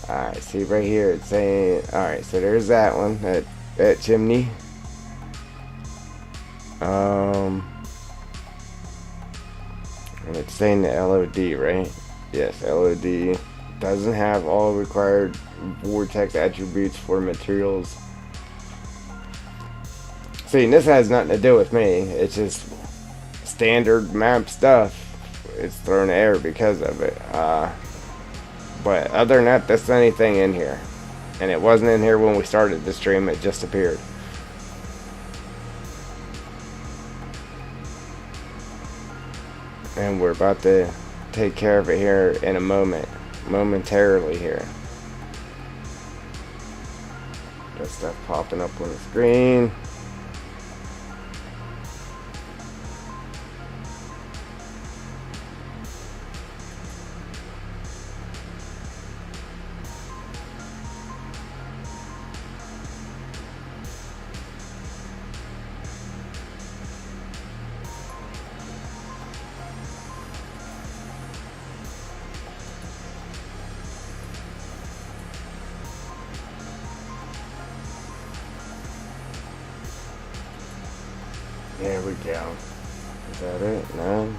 Alright, see right here it's saying, alright, so there's that one, that chimney. And it's saying the LOD, right? Yes, LOD doesn't have all required vortex attributes for materials See, this has nothing to do with me. It's just standard map stuff. It's thrown error because of it. But other than that, there's anything in here. And it wasn't in here when we started the stream. It just appeared. And we're about to take care of it here in a moment. Momentarily here. Got stuff popping up on the screen. There we go. Is that it? No?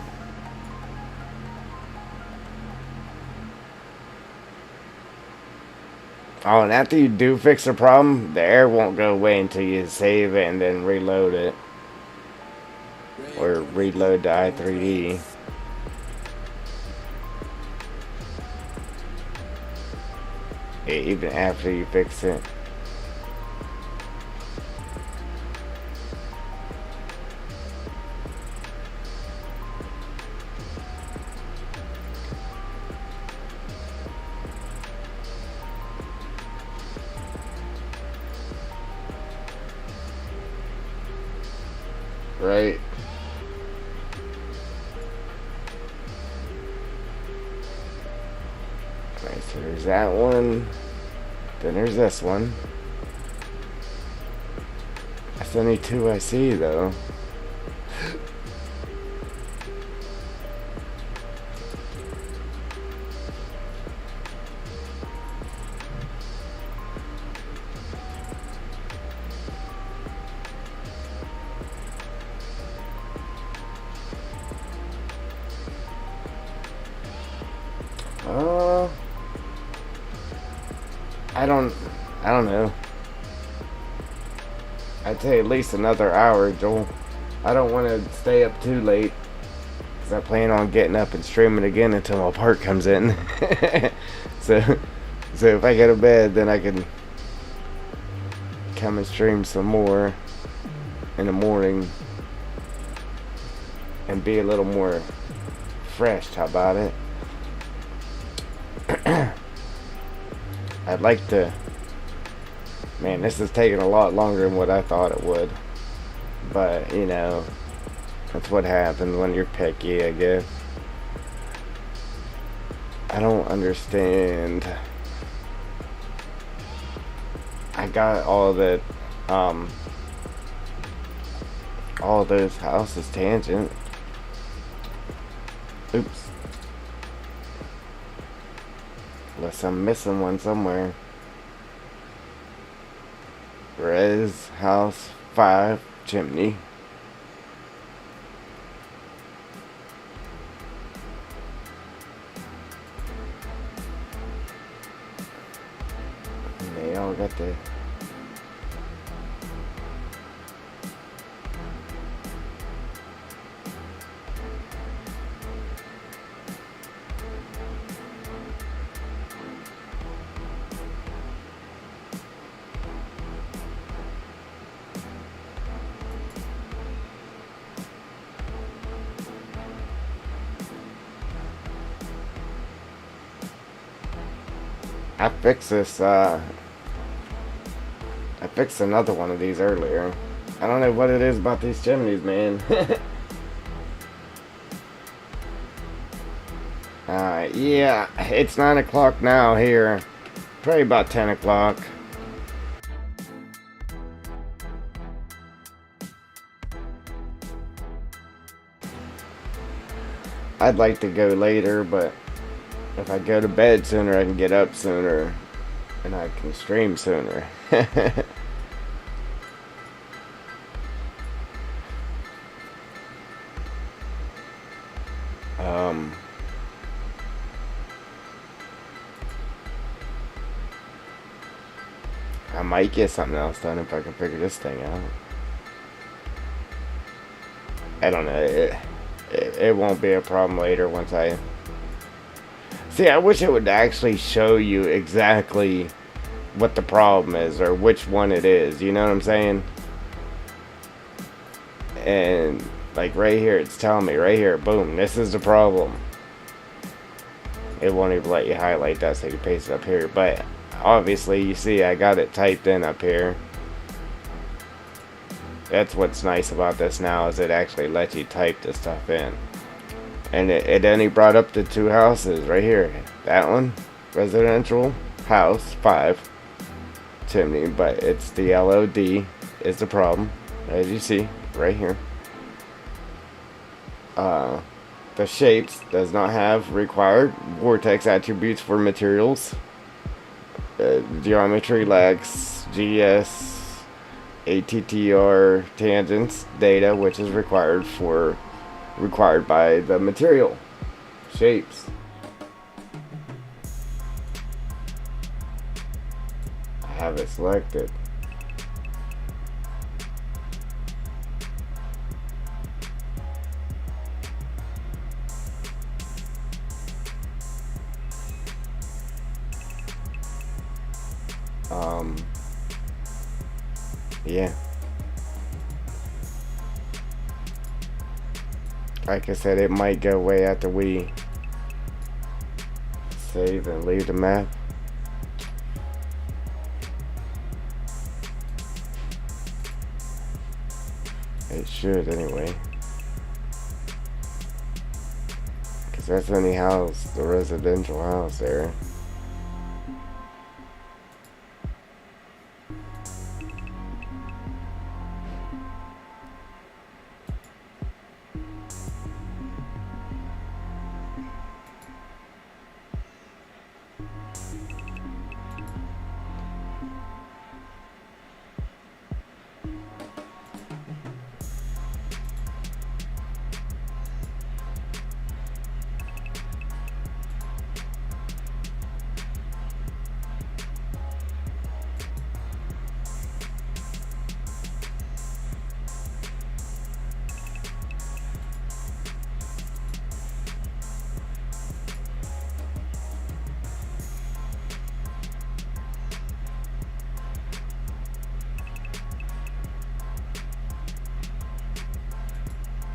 Oh, and after you do fix the problem, the air won't go away until you save it and then reload it. Or reload the i3D. Even after you fix it. Right. Alright, so there's that one. Then there's this one. That's only two I see though. I don't know. I'd say at least another hour, Joel. I don't want to stay up too late, because I plan on getting up and streaming again until my part comes in. so if I go to bed, then I can come and stream some more in the morning and be a little more fresh. How about it? I'd like to. Man, this is taking a lot longer than what I thought it would. But, you know, that's what happens when you're picky, I guess. I don't understand. I got all that, all those houses tangent. Oops. Unless I'm missing one somewhere. Res House 5 Chimney. And they all got the I fixed this, I fixed another one of these earlier. I don't know what it is about these chimneys, man. Yeah, it's 9 o'clock now here. Probably about 10 o'clock. I'd like to go later, but if I go to bed sooner, I can get up sooner, and I can stream sooner. I might get something else done if I can figure this thing out. I don't know. It won't be a problem later once I... See, I wish it would actually show you exactly what the problem is or which one it is. You know what I'm saying? And like right here, it's telling me right here, boom, this is the problem. It won't even let you highlight that, so you paste it up here. But obviously, you see, I got it typed in up here. That's what's nice about this now, is it actually lets you type this stuff in. And it only brought up the two houses right here. That one, residential house 5 chimney, but it's the LOD is the problem, as you see right here. The shapes does not have required vortex attributes for materials. Geometry lacks GS ATTR tangents data, which is required by the material shapes. I have it selected. Yeah. Like I said, it might go away after we save and leave the map. It should anyway. Because that's the only house, the residential house there.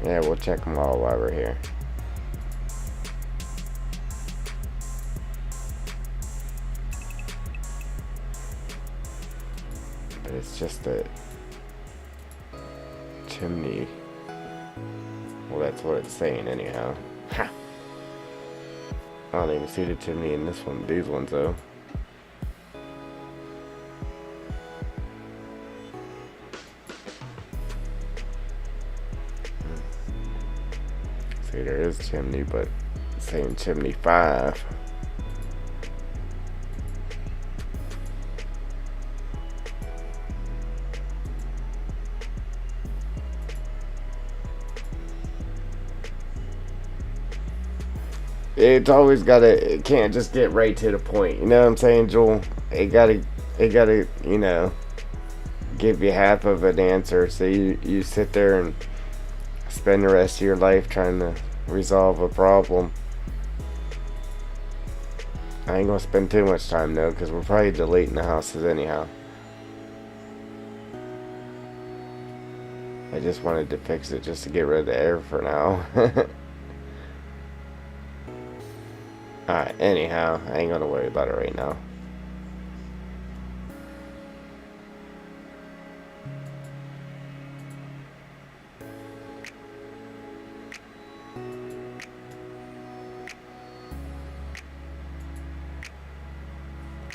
Yeah, we'll check them all while we're here. But it's just a chimney. Well, that's what it's saying anyhow. Ha! I don't even see the chimney in this one. These ones though. See, there is chimney, but it's saying chimney 5. It's always gotta, it can't just get right to the point. You know what I'm saying, Joel? It gotta, you know, give you half of an answer. So you sit there and spend the rest of your life trying to resolve a problem. I ain't gonna spend too much time though, because we're probably deleting the houses anyhow. I just wanted to fix it just to get rid of the error for now. Alright, anyhow, I ain't gonna worry about it right now.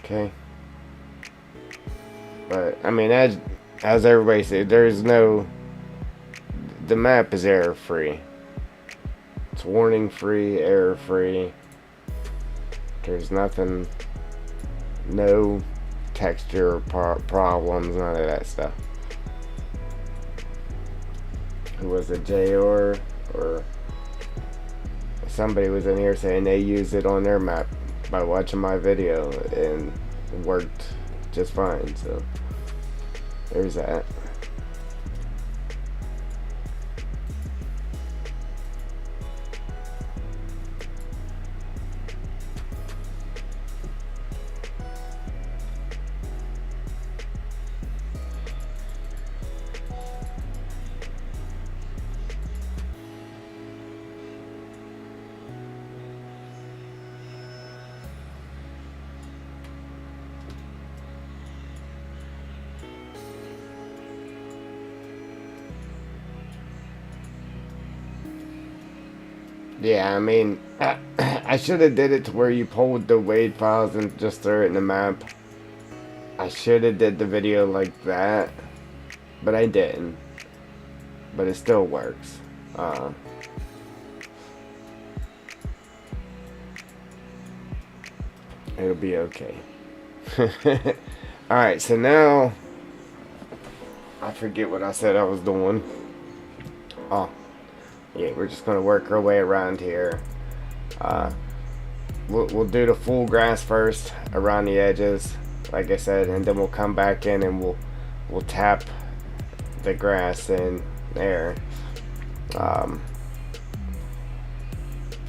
Okay. But, I mean, as everybody said, there's no... The map is error-free. It's warning-free, error-free. There's nothing, no texture problems, none of that stuff. Who was it, J.R. or somebody was in here saying they used it on their map by watching my video and it worked just fine, so there's that. Yeah, I mean, I should have did it to where you pulled the wade files and just threw it in the map. I should have did the video like that, but I didn't. But it still works. It'll be okay. Alright, so now I forget what I said I was doing. Oh, yeah, we're just gonna work our way around here. We'll do the full grass first around the edges, like I said, and then we'll come back in and we'll tap the grass in there, and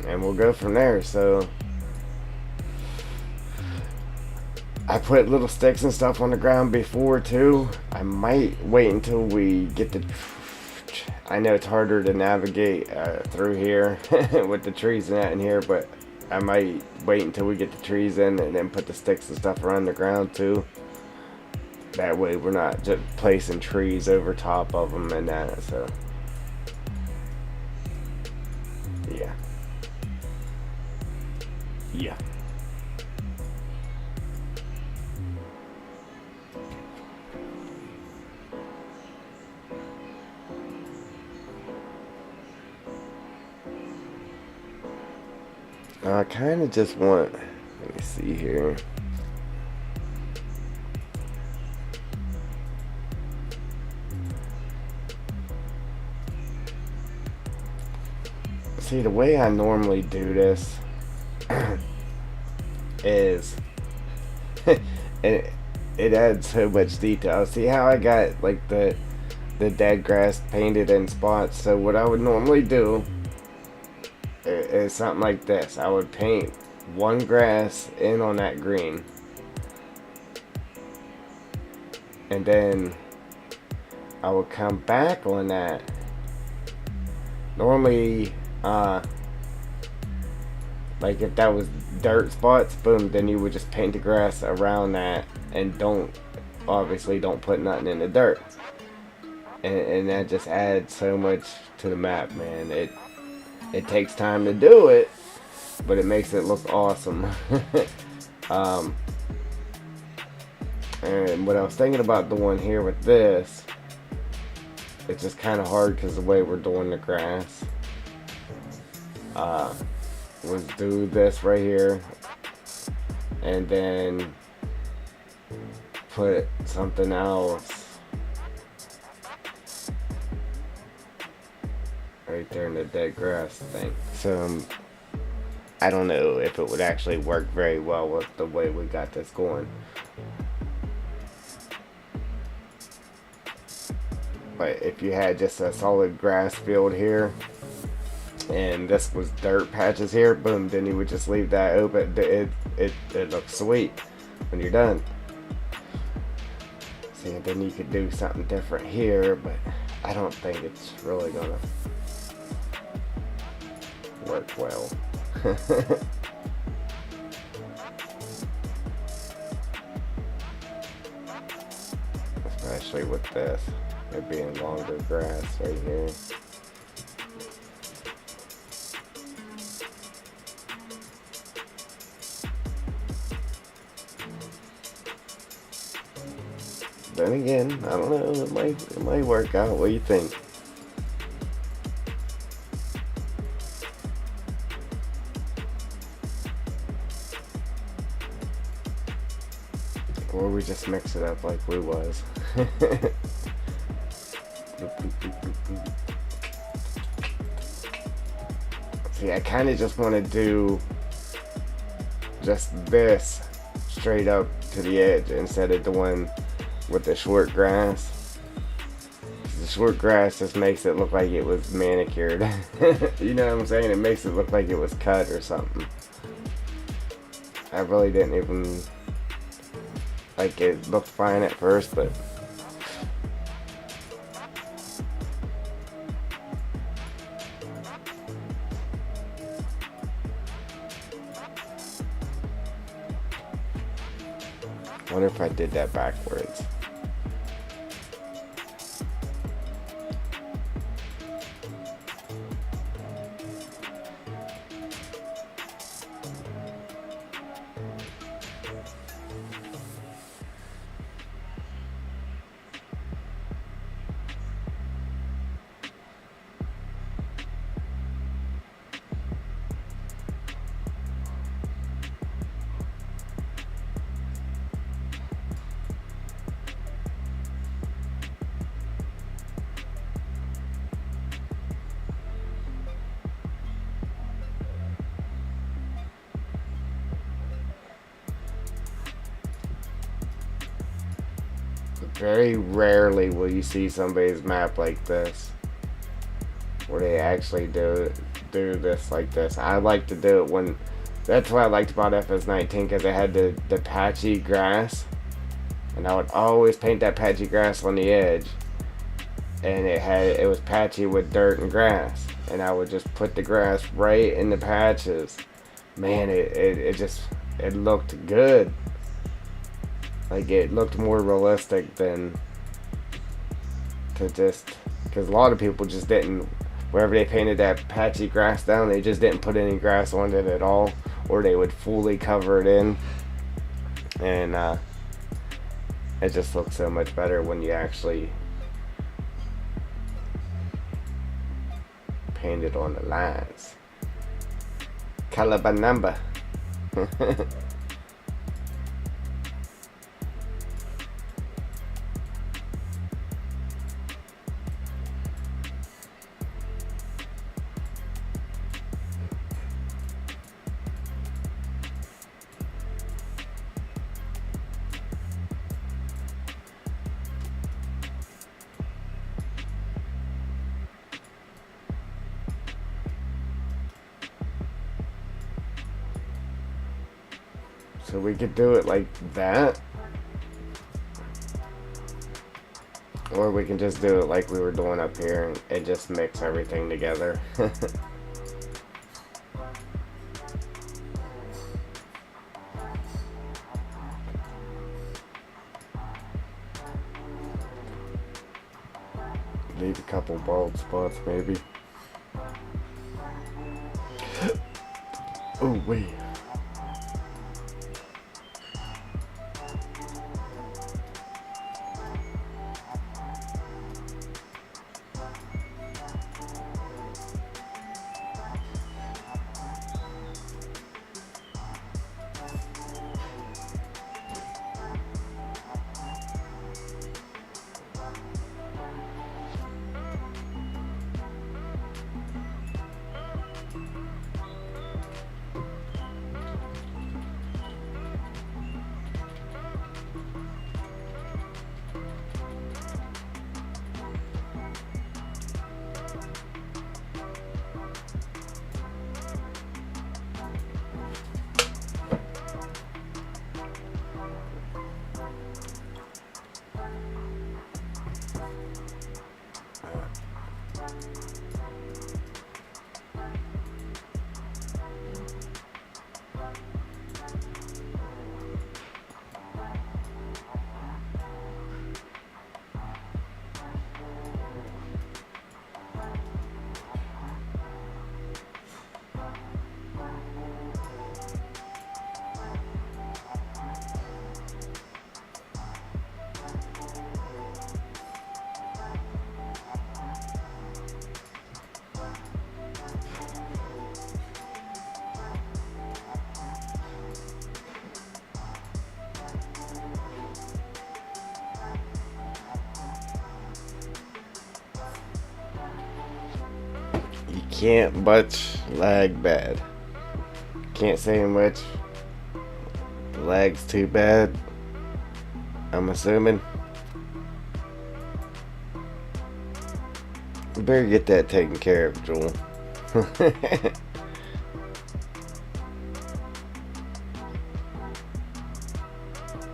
we'll go from there. So I put little sticks and stuff on the ground before too. I might wait until we get the. I know it's harder to navigate through here with the trees and that in here, but I might wait until we get the trees in and then put the sticks and stuff around the ground too. That way we're not just placing trees over top of them and that. So yeah. Yeah. I kind of just want, let me see here. See, the way I normally do this is it adds so much detail. See how I got like the dead grass painted in spots? So what I would normally do is something like this. I would paint one grass in on that green, and then I would come back on that. Normally, like if that was dirt spots, boom, then you would just paint the grass around that, and obviously don't put nothing in the dirt. And that just adds so much to the map, man. It takes time to do it, but it makes it look awesome. And what I was thinking about doing here with this, it's just kind of hard because the way we're doing the grass. Was do this right here, and then put something else right there in the dead grass thing. So I don't know if it would actually work very well with the way we got this going. But if you had just a solid grass field here and this was dirt patches here, boom, then you would just leave that open. It looks sweet when you're done. See, and then you could do something different here, but I don't think it's really gonna work well. Especially with this, it being longer grass right here. Then again, I don't know, it might work out. What do you think? Or we just mix it up like we was. See, I kind of just want to do just this straight up to the edge instead of doing with the short grass. The short grass just makes it look like it was manicured. You know what I'm saying? It makes it look like it was cut or something. I really didn't even, like, it looked fine at first, but I wonder if I did that backwards. Very rarely will you see somebody's map like this, where they actually do this like this. I like to do it when. That's what I liked about FS19, because it had the patchy grass, and I would always paint that patchy grass on the edge, and it was patchy with dirt and grass, and I would just put the grass right in the patches. Man, it looked good. Like, it looked more realistic than to just, because a lot of people just didn't, wherever they painted that patchy grass down, they just didn't put any grass on it at all, or they would fully cover it in, and it just looks so much better when you actually paint it on the lines. Caliber number. So we could do it like that, or we can just do it like we were doing up here and just mix everything together. Leave a couple bald spots maybe. Oh wait. Can't much lag bad. Can't say much. Lag's too bad, I'm assuming. You better get that taken care of, Joel.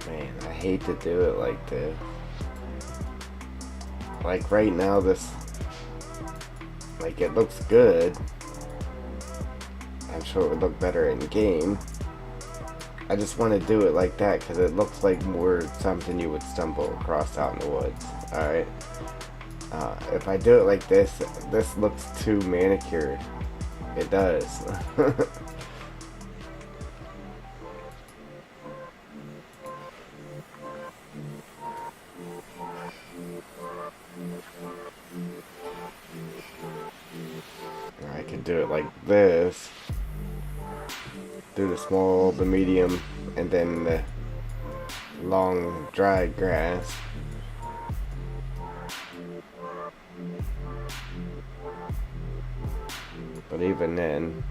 Man, I hate to do it like this. Like right now, this, like, it looks good. I'm sure it would look better in game. I just want to do it like that because it looks like more something you would stumble across out in the woods. Alright. If I do it like this, this looks too manicured. It does. I could do it like this. Do the small, the medium, and then the long, dry grass. But even then,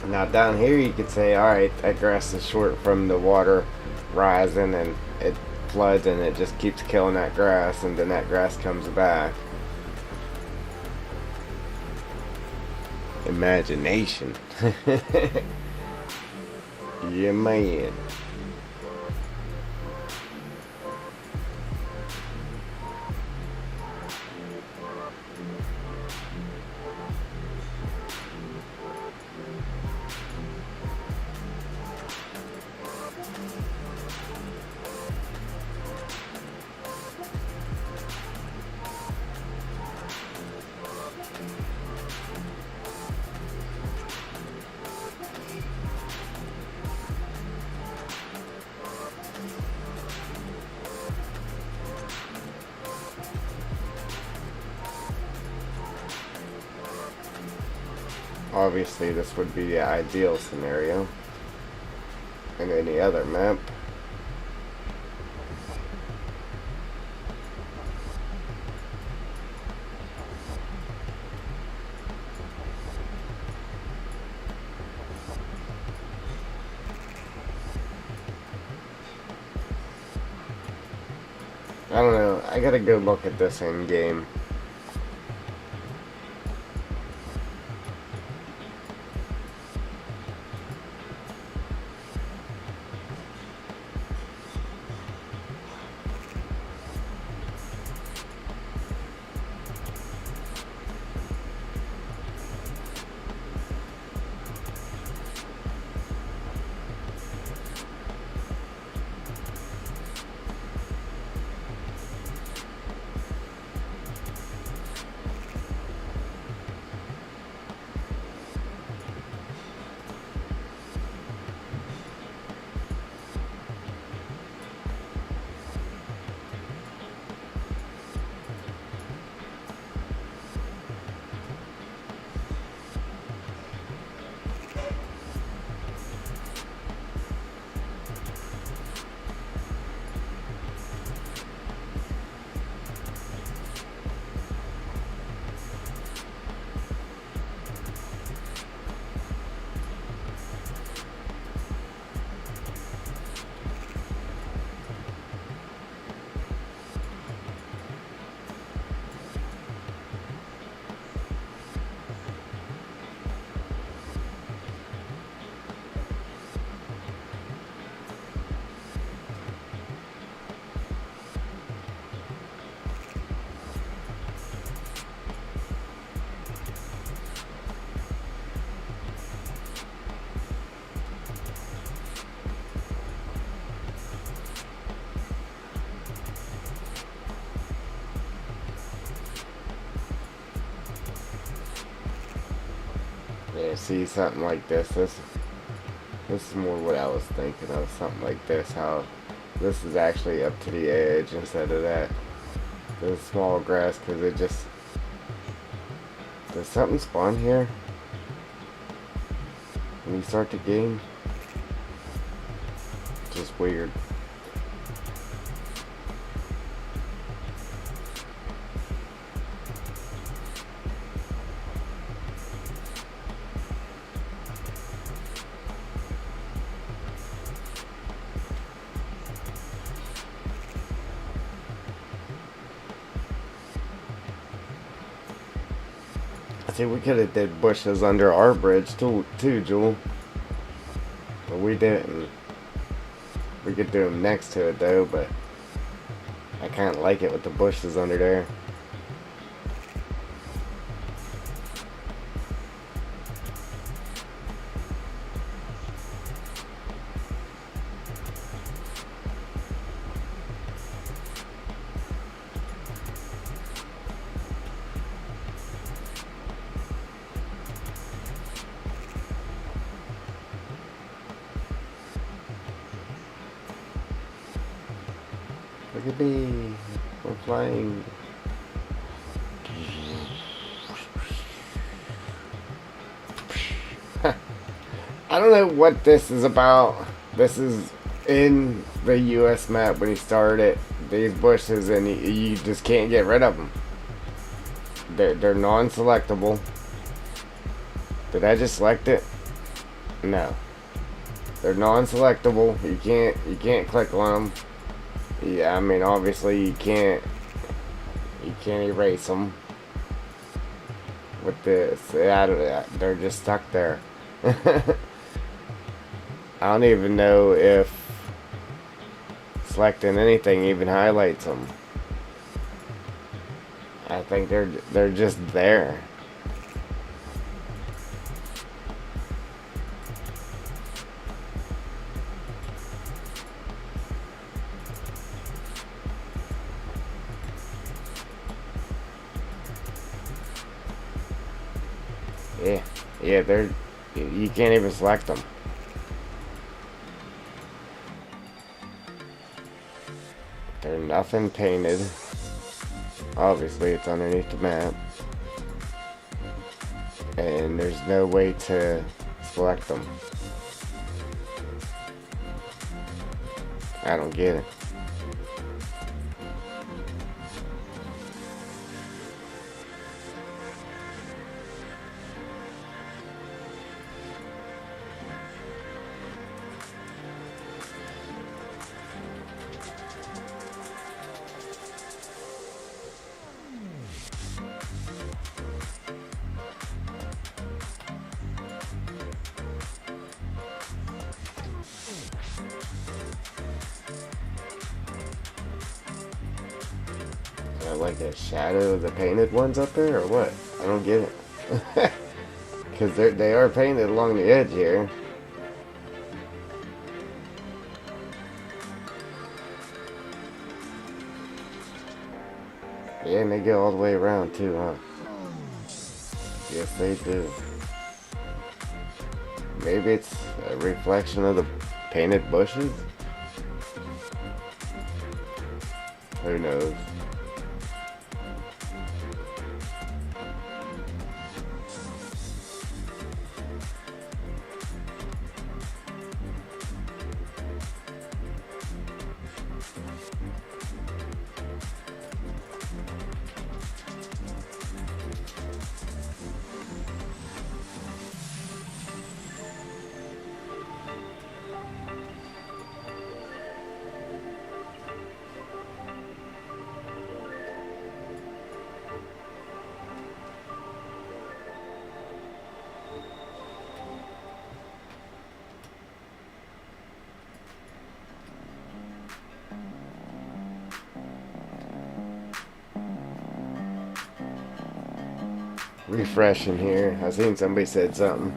Now down here you could say, alright, that grass is short from the water rising and it floods and it just keeps killing that grass and then that grass comes back. Imagination. Yeah, man. Obviously, this would be the ideal scenario in any other map. I don't know. I gotta go look at this in game. Yeah, see something like this. This is more what I was thinking of. Something like this. How this is actually up to the edge instead of that. The small grass, because it just. Does something spawn here when you start the game? Just weird. See, we could have did bushes under our bridge too, Jewel. But we didn't. We could do them next to it though, but I kind of like it with the bushes under there. Look at me. We're flying. I don't know what this is about. This is in the US map when you start it. These bushes and you just can't get rid of them. They're non-selectable. Did I just select it? No, they're non-selectable. You can't click on them. Yeah, I mean obviously you can't erase them with this. They're just stuck there. I don't even know if selecting anything even highlights them. I think they're just there. Yeah, you can't even select them. They're nothing painted. Obviously, it's underneath the map. And there's no way to select them. I don't get it. Like a shadow of the painted ones up there, or what? I don't get it. Because they are painted along the edge here. Yeah, and they go all the way around too, huh? Yes, they do. Maybe it's a reflection of the painted bushes? Who knows? Refreshing here. I seen somebody said something.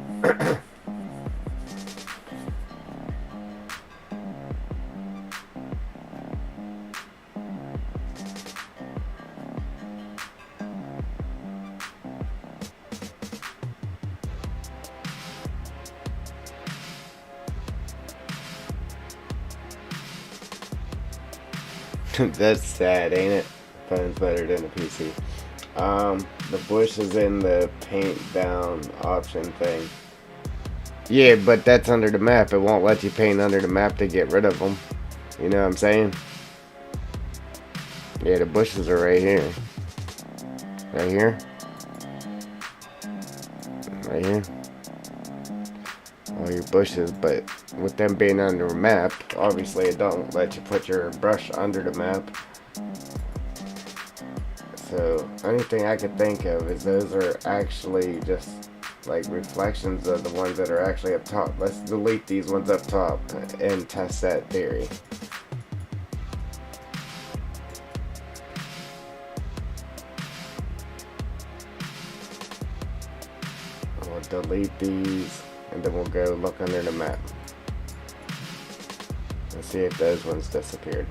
That's sad, ain't it? Phone's better than a PC. The bush is in the paint down option thing. Yeah, but that's under the map. It won't let you paint under the map to get rid of them. You know what I'm saying? Yeah, the bushes are right here. Right here. Right here. All your bushes, but with them being under the map, obviously it don't let you put your brush under the map. So, anything I could think of is those are actually just like reflections of the ones that are actually up top. Let's delete these ones up top and test that theory. We'll delete these and then we'll go look under the map and see if those ones disappeared.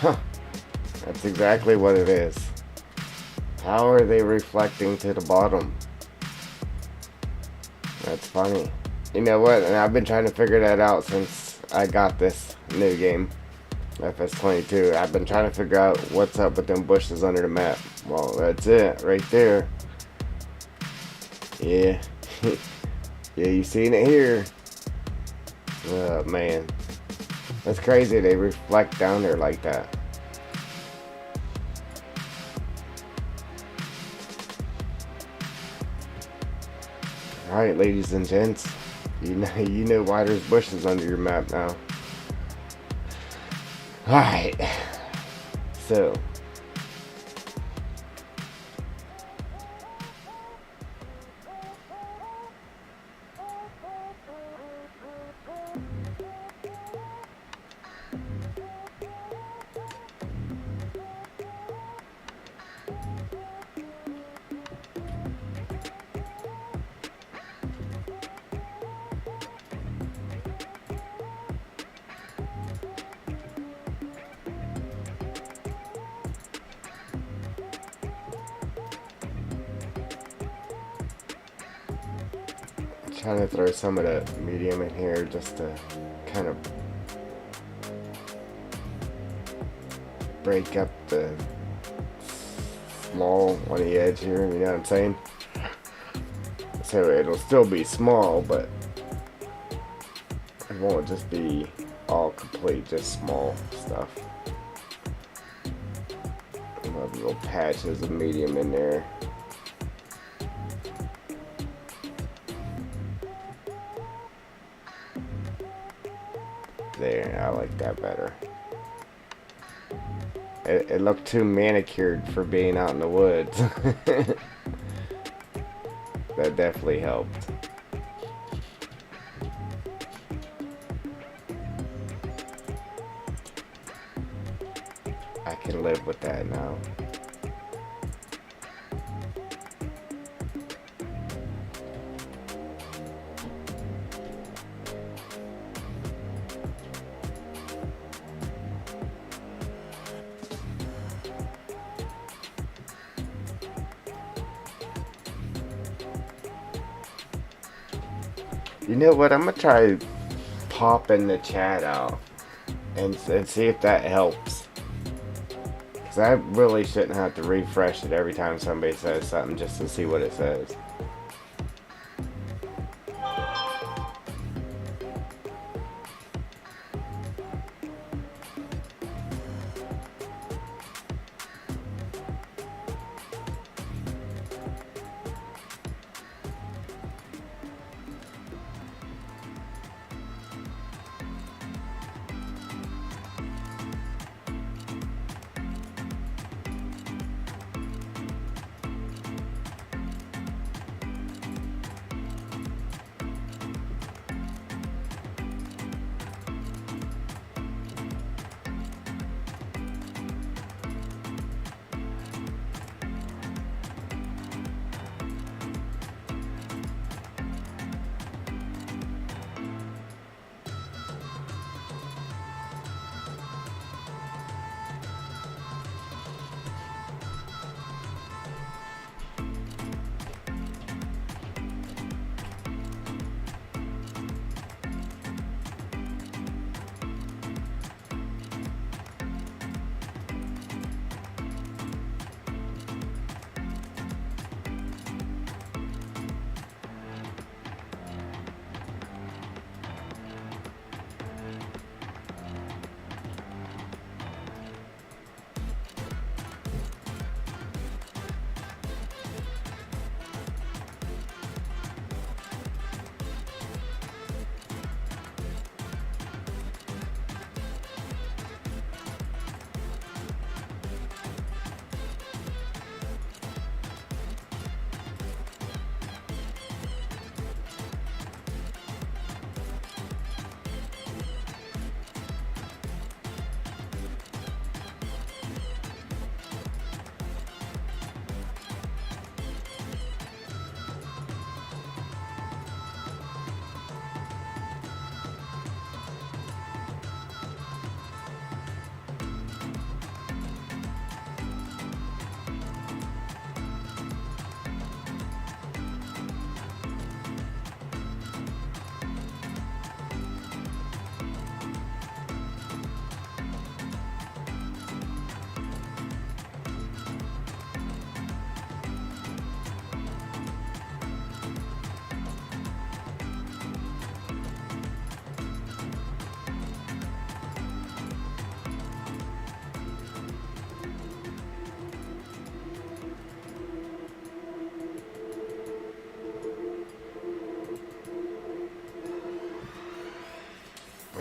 Huh. That's exactly what it is. How are they reflecting to the bottom? That's funny. You know what? And I've been trying to figure that out since I got this new game, FS22. I've been trying to figure out what's up with them bushes under the map. Well, that's it right there. Yeah. Yeah, you seen it here. Oh, man. That's crazy they reflect down there like that. Alright, ladies and gents, you know why there's bushes under your map now. Alright, so trying to throw some of the medium in here just to kind of break up the small on the edge here, you know what I'm saying? So it'll still be small, but it won't just be all complete, just small stuff. Love little patches of medium in there. There, I like that better. It looked too manicured for being out in the woods. That definitely helped. I can live with that now. You know what? I'm gonna try popping the chat out and see if that helps. Because I really shouldn't have to refresh it every time somebody says something just to see what it says.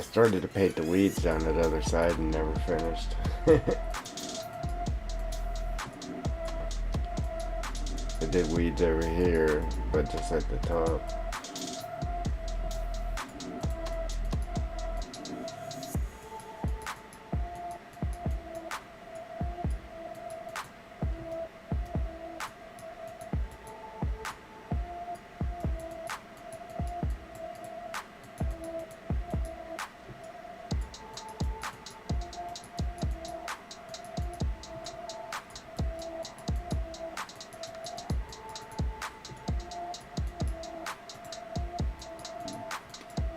started to paint the weeds down that other side and never finished. I did weeds over here, but just at the top.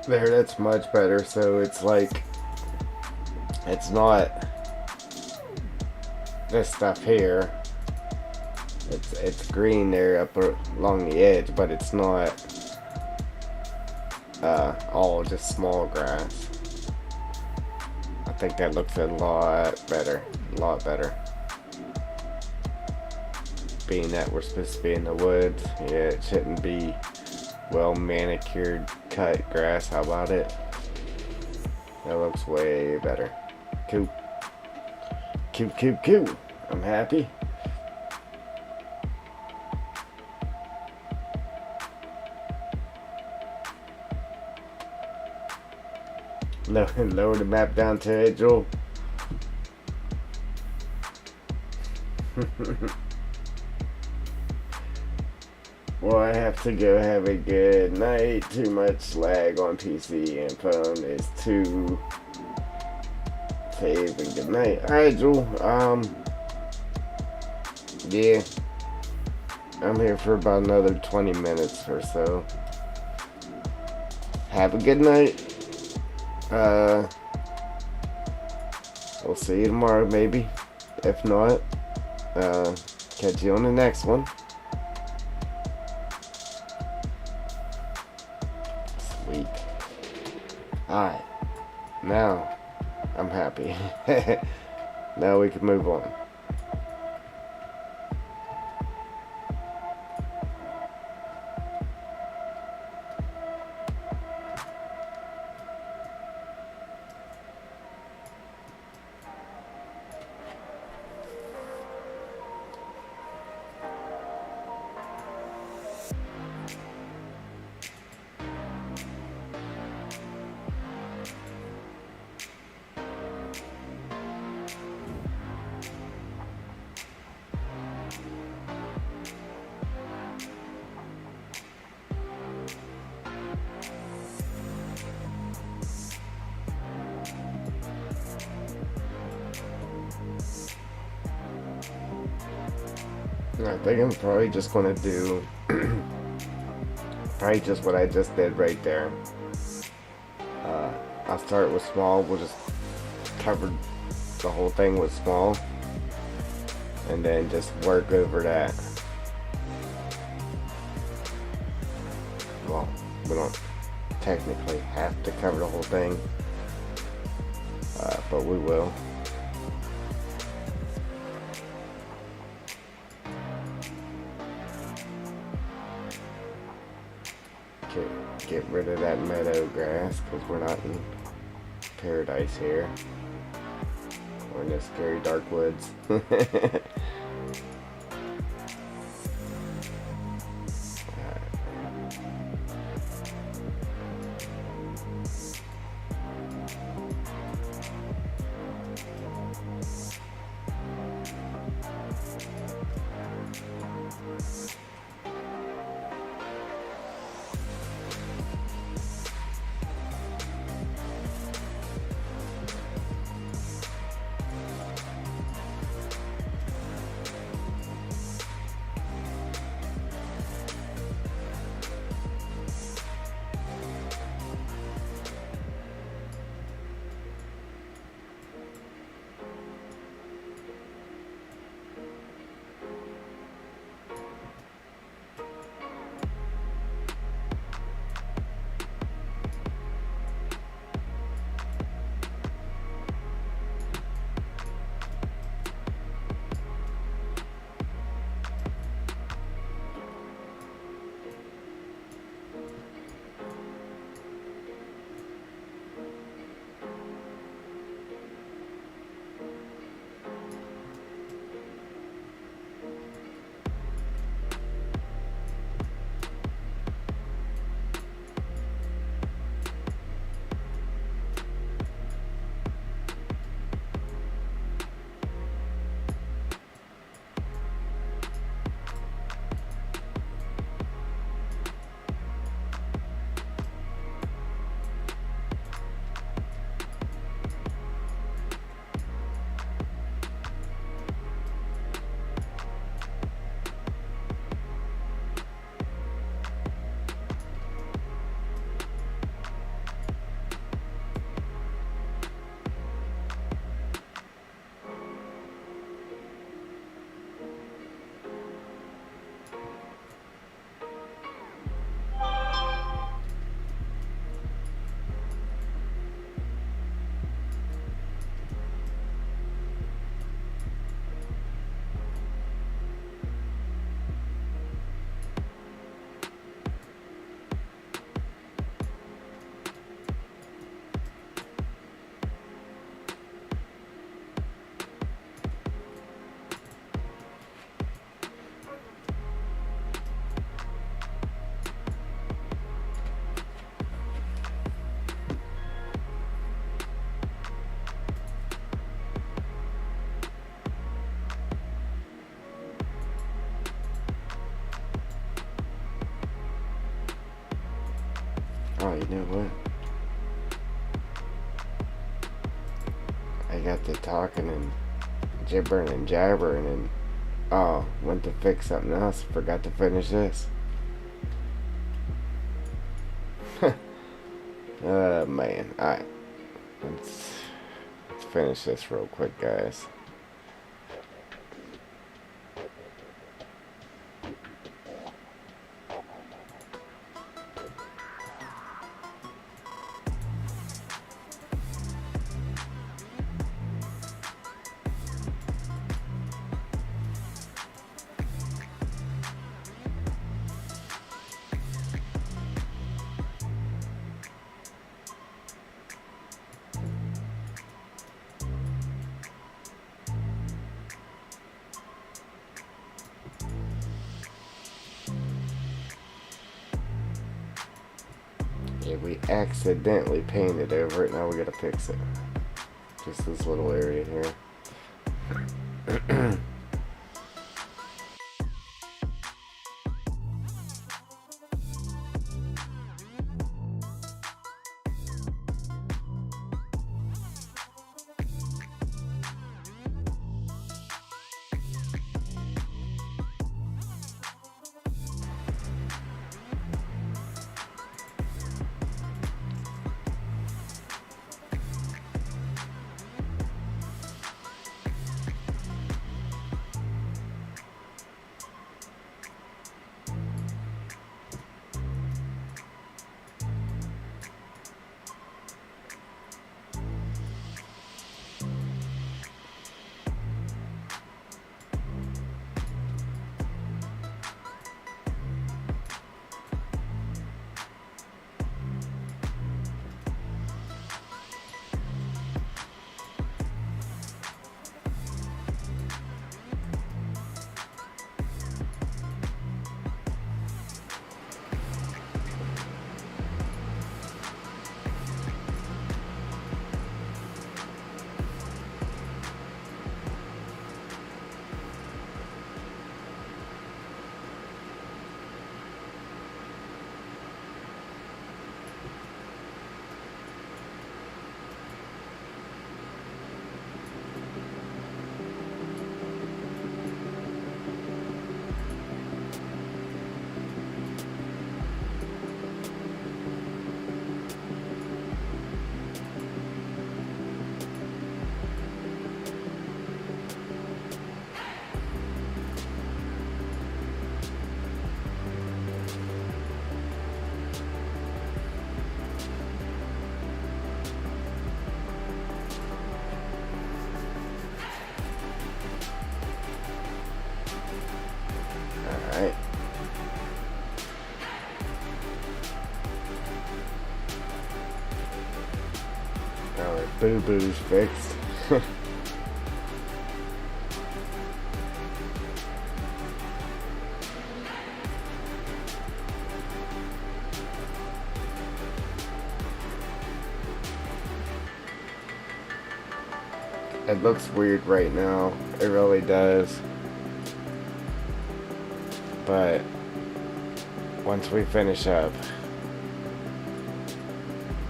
There, that's much better. So it's like, it's not this stuff here. It's green there up along the edge, but it's not all just small grass. I think that looks a lot better. A lot better. Being that we're supposed to be in the woods, yeah, it shouldn't be well manicured cut grass. How about it? That looks way better. Cool. Cool. I'm happy. Lower the map down to it, Joel. Well, I have to go. Have a good night. Too much lag on PC and phone is too. Save and good night. Alright, Joel. Yeah. I'm here for about another 20 minutes or so. Have a good night. We'll see you tomorrow, maybe. If not, catch you on the next one. Sweet. Alright. Now, I'm happy. Now we can move on. I think I'm probably just gonna do probably just what I just did right there. I'll start with small. We'll just cover the whole thing with small, and then just work over that. Well, we don't technically have to cover the whole thing, but we will. Get rid of that meadow grass because we're not in paradise here. We're in the scary dark woods. Oh, you know what? I got to talking and gibbering and jabbering and went to fix something else. Forgot to finish this. Man. Alright. Let's finish this real quick, guys. Yeah, we accidentally painted over it. Now we gotta fix it. Just this little area here. Alright. Got our boo-boos fixed. It looks weird right now. It really does. But once we finish up,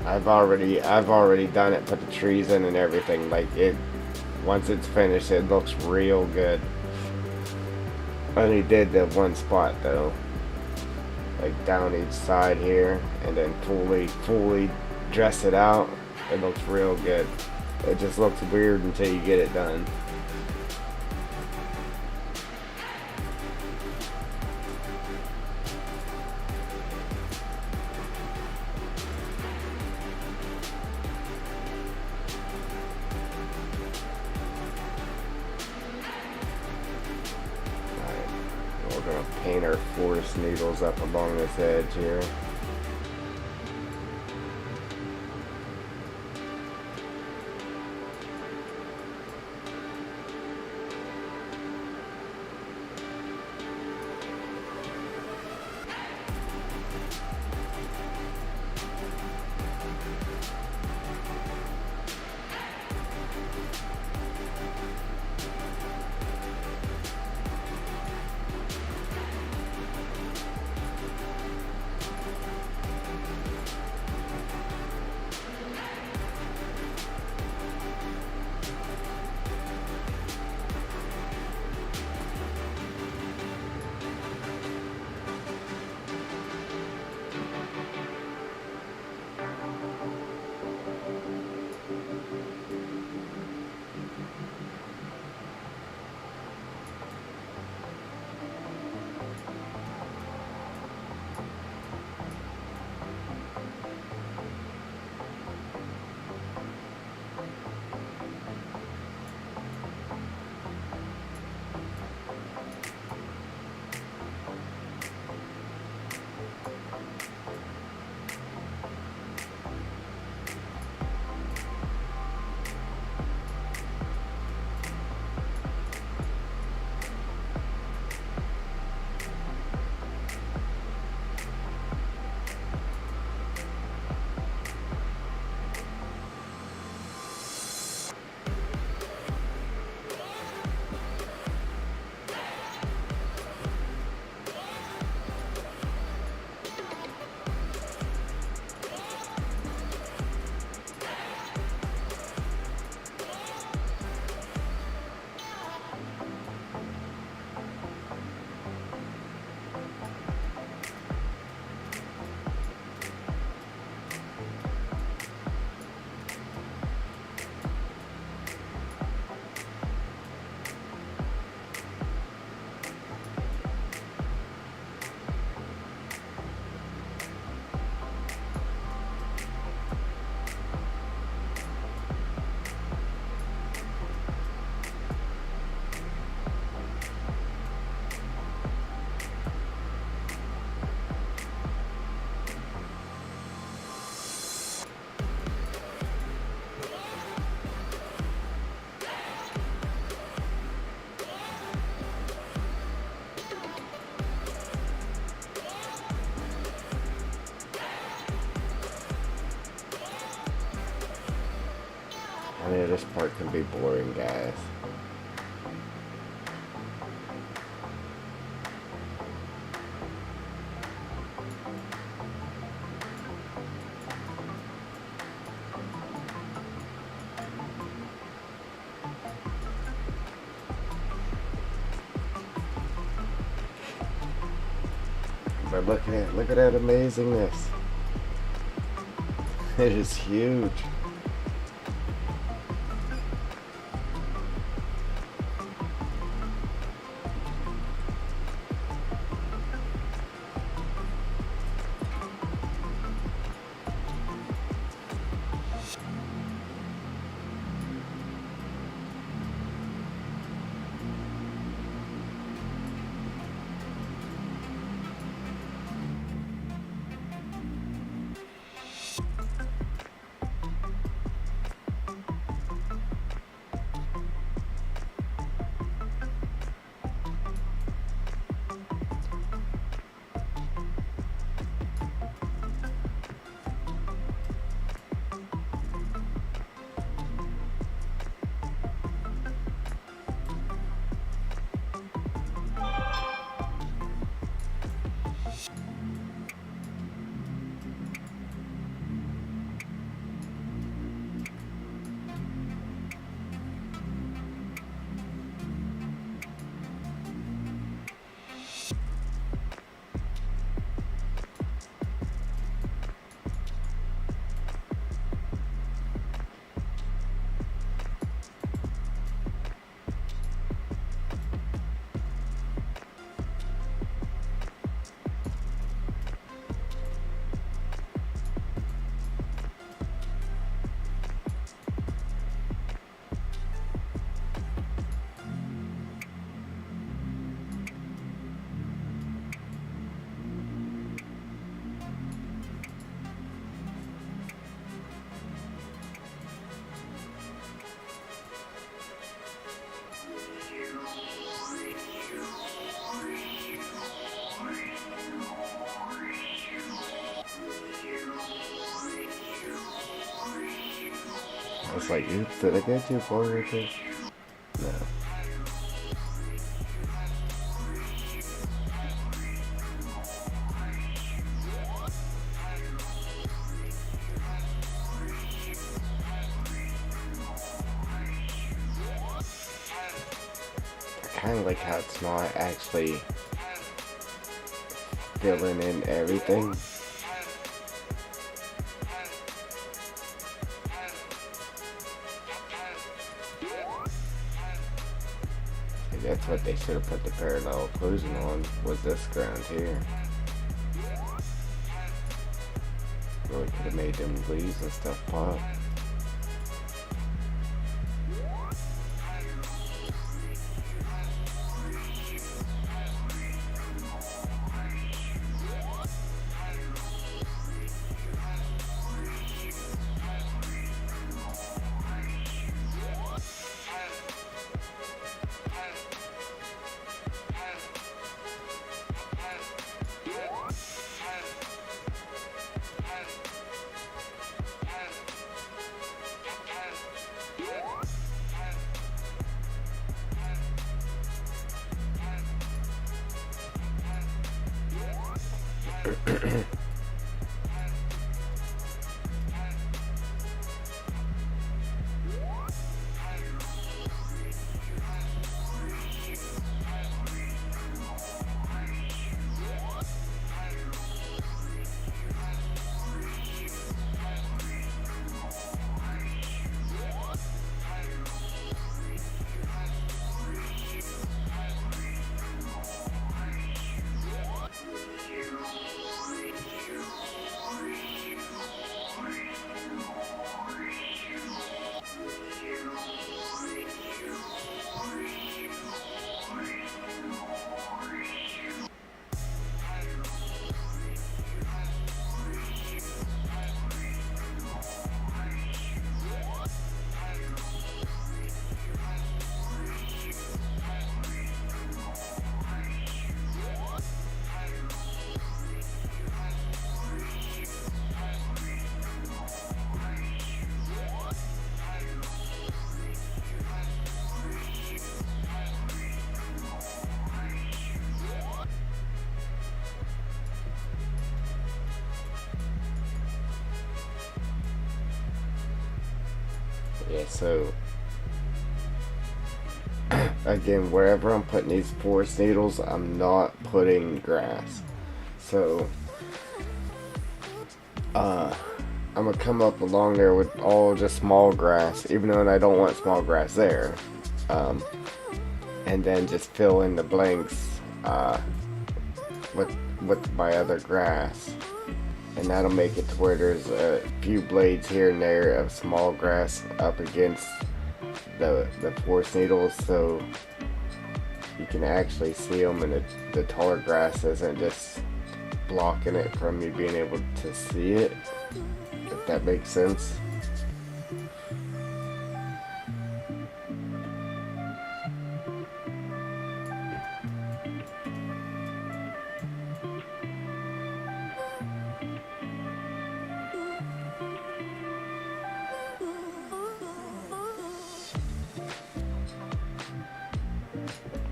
I've already done it, put the trees in and everything. Like it, once it's finished, it looks real good. Only did the one spot though, like down each side here, and then fully dress it out. It looks real good. It just looks weird until you get it done. We're going to paint our forest needles up along this edge here. this part can be boring, guys. But look at that amazingness. It is huge. I was like, oops, did I go too far with it? No. I kind of like how it's not actually filling in everything. That's what they should have put the parallel occlusion on, was this ground here. Really could have made them leaves and stuff pop. Yeah, so again, wherever I'm putting these forest needles, I'm not putting grass. So I'm gonna come up along there with all just small grass, even though I don't want small grass there. And then just fill in the blanks with my other grass, and that'll make it to where there's a few blades here and there of small grass up against the forest needles, so you can actually see them, and the taller grass isn't just blocking it from me being able to see it, if that makes sense.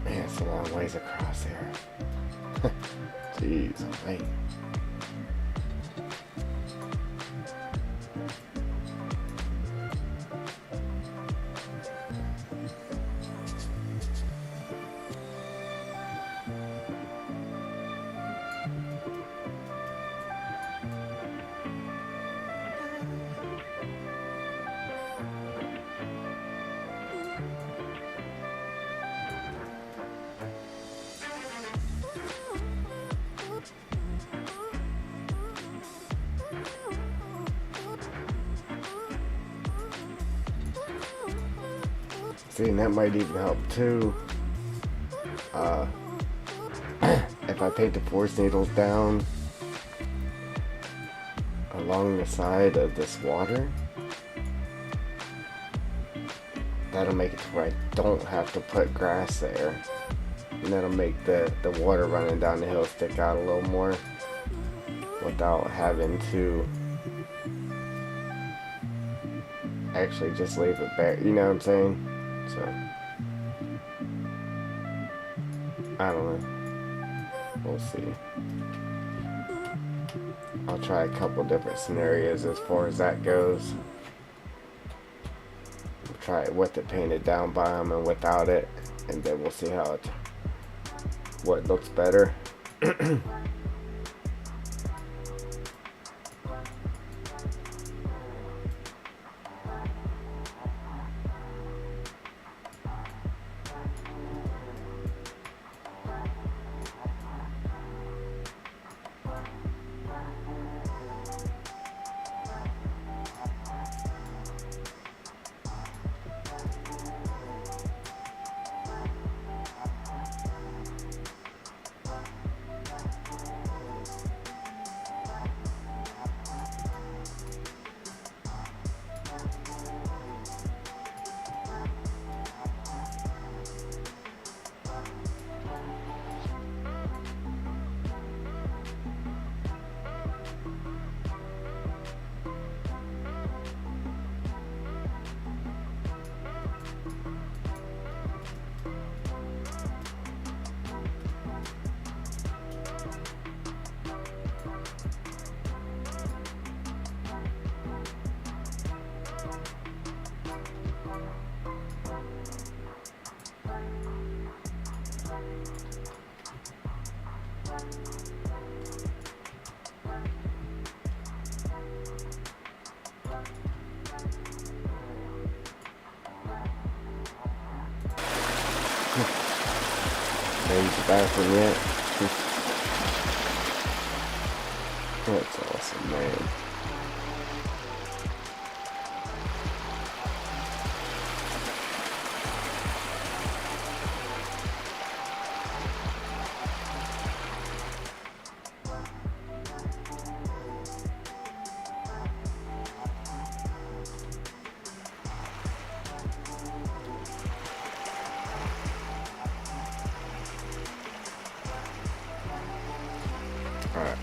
Man, it's a long ways across here. Jeez, wait. See, and that might even help too. If I take the forest needles down along the side of this water, that'll make it to where I don't have to put grass there. And that'll make the water running down the hill stick out a little more without having to actually just leave it bare. You know what I'm saying? So, I don't know. We'll see. I'll try a couple different scenarios as far as that goes. We'll try it with it painted down by them and without it, and then we'll see what looks better. Use the bathroom yet? That's awesome, man. Alright.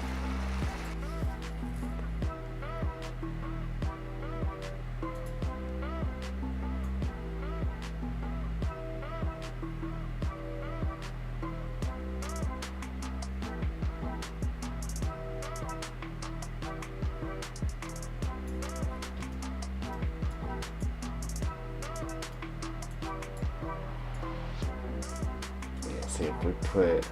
see if we put,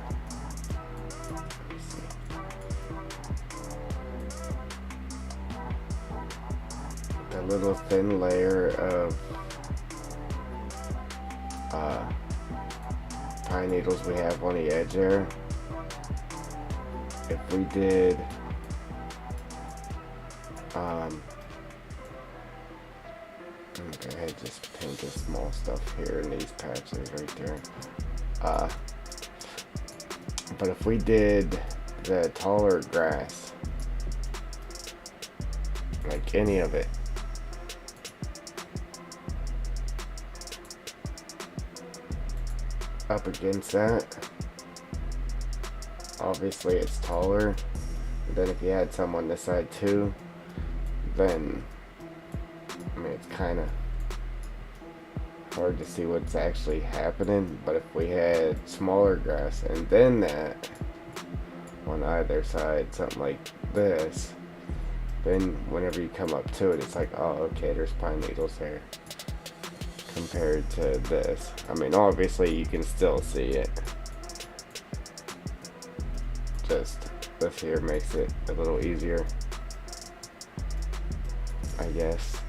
a little thin layer of pine needles we have on the edge there. If we did go ahead, just paint this small stuff here in these patches right there. But if we did the taller grass, like any of it, up against that, obviously it's taller. But then if you had some on this side too, then I mean it's kind of hard to see what's actually happening. But if we had smaller grass and then that on either side, something like this, then whenever you come up to it, it's like, oh, okay, there's pine needles there. Compared to this, I mean, obviously you can still see it. Just this here makes it a little easier, I guess.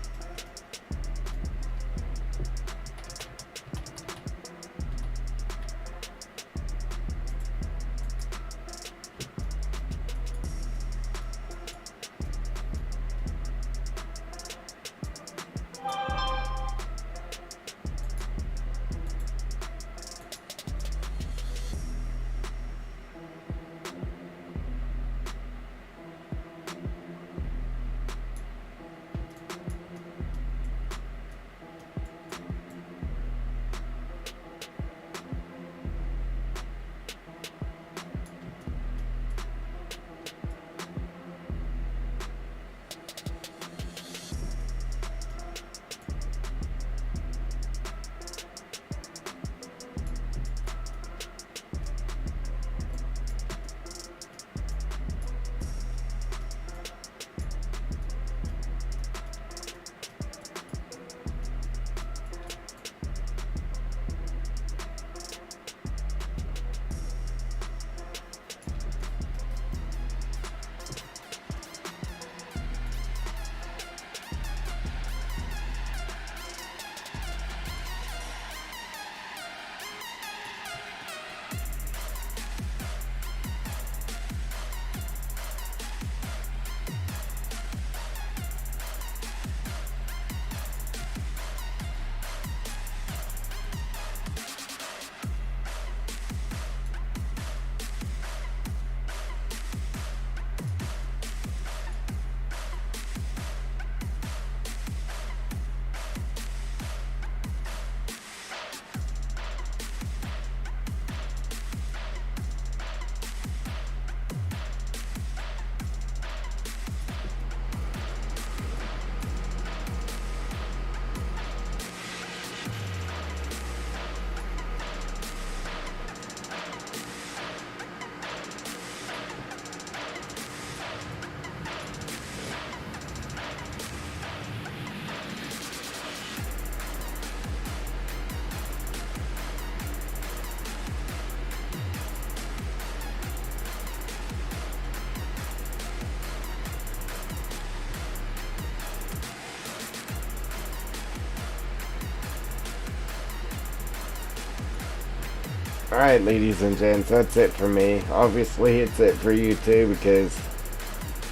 Alright, ladies and gents, that's it for me. Obviously, it's it for you too, because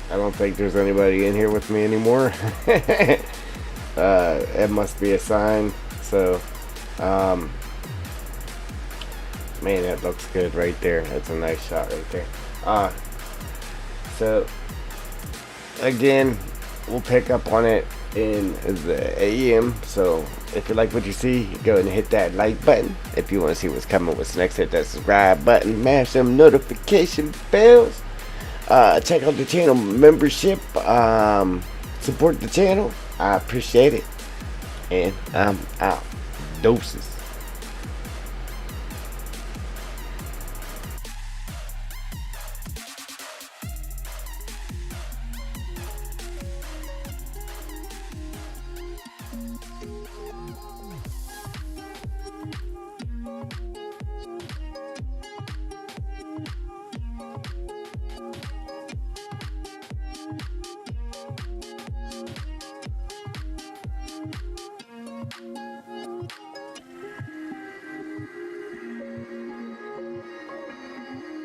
I don't think there's anybody in here with me anymore. It must be a sign. So, man, that looks good right there. That's a nice shot right there. So, again, we'll pick up on it in the AM. So if you like what you see, go ahead and hit that like button. If you want to see what's coming, what's next, hit that subscribe button, mash them notification bells, check out the channel membership, support the channel. I appreciate it, and I'm out. Doses.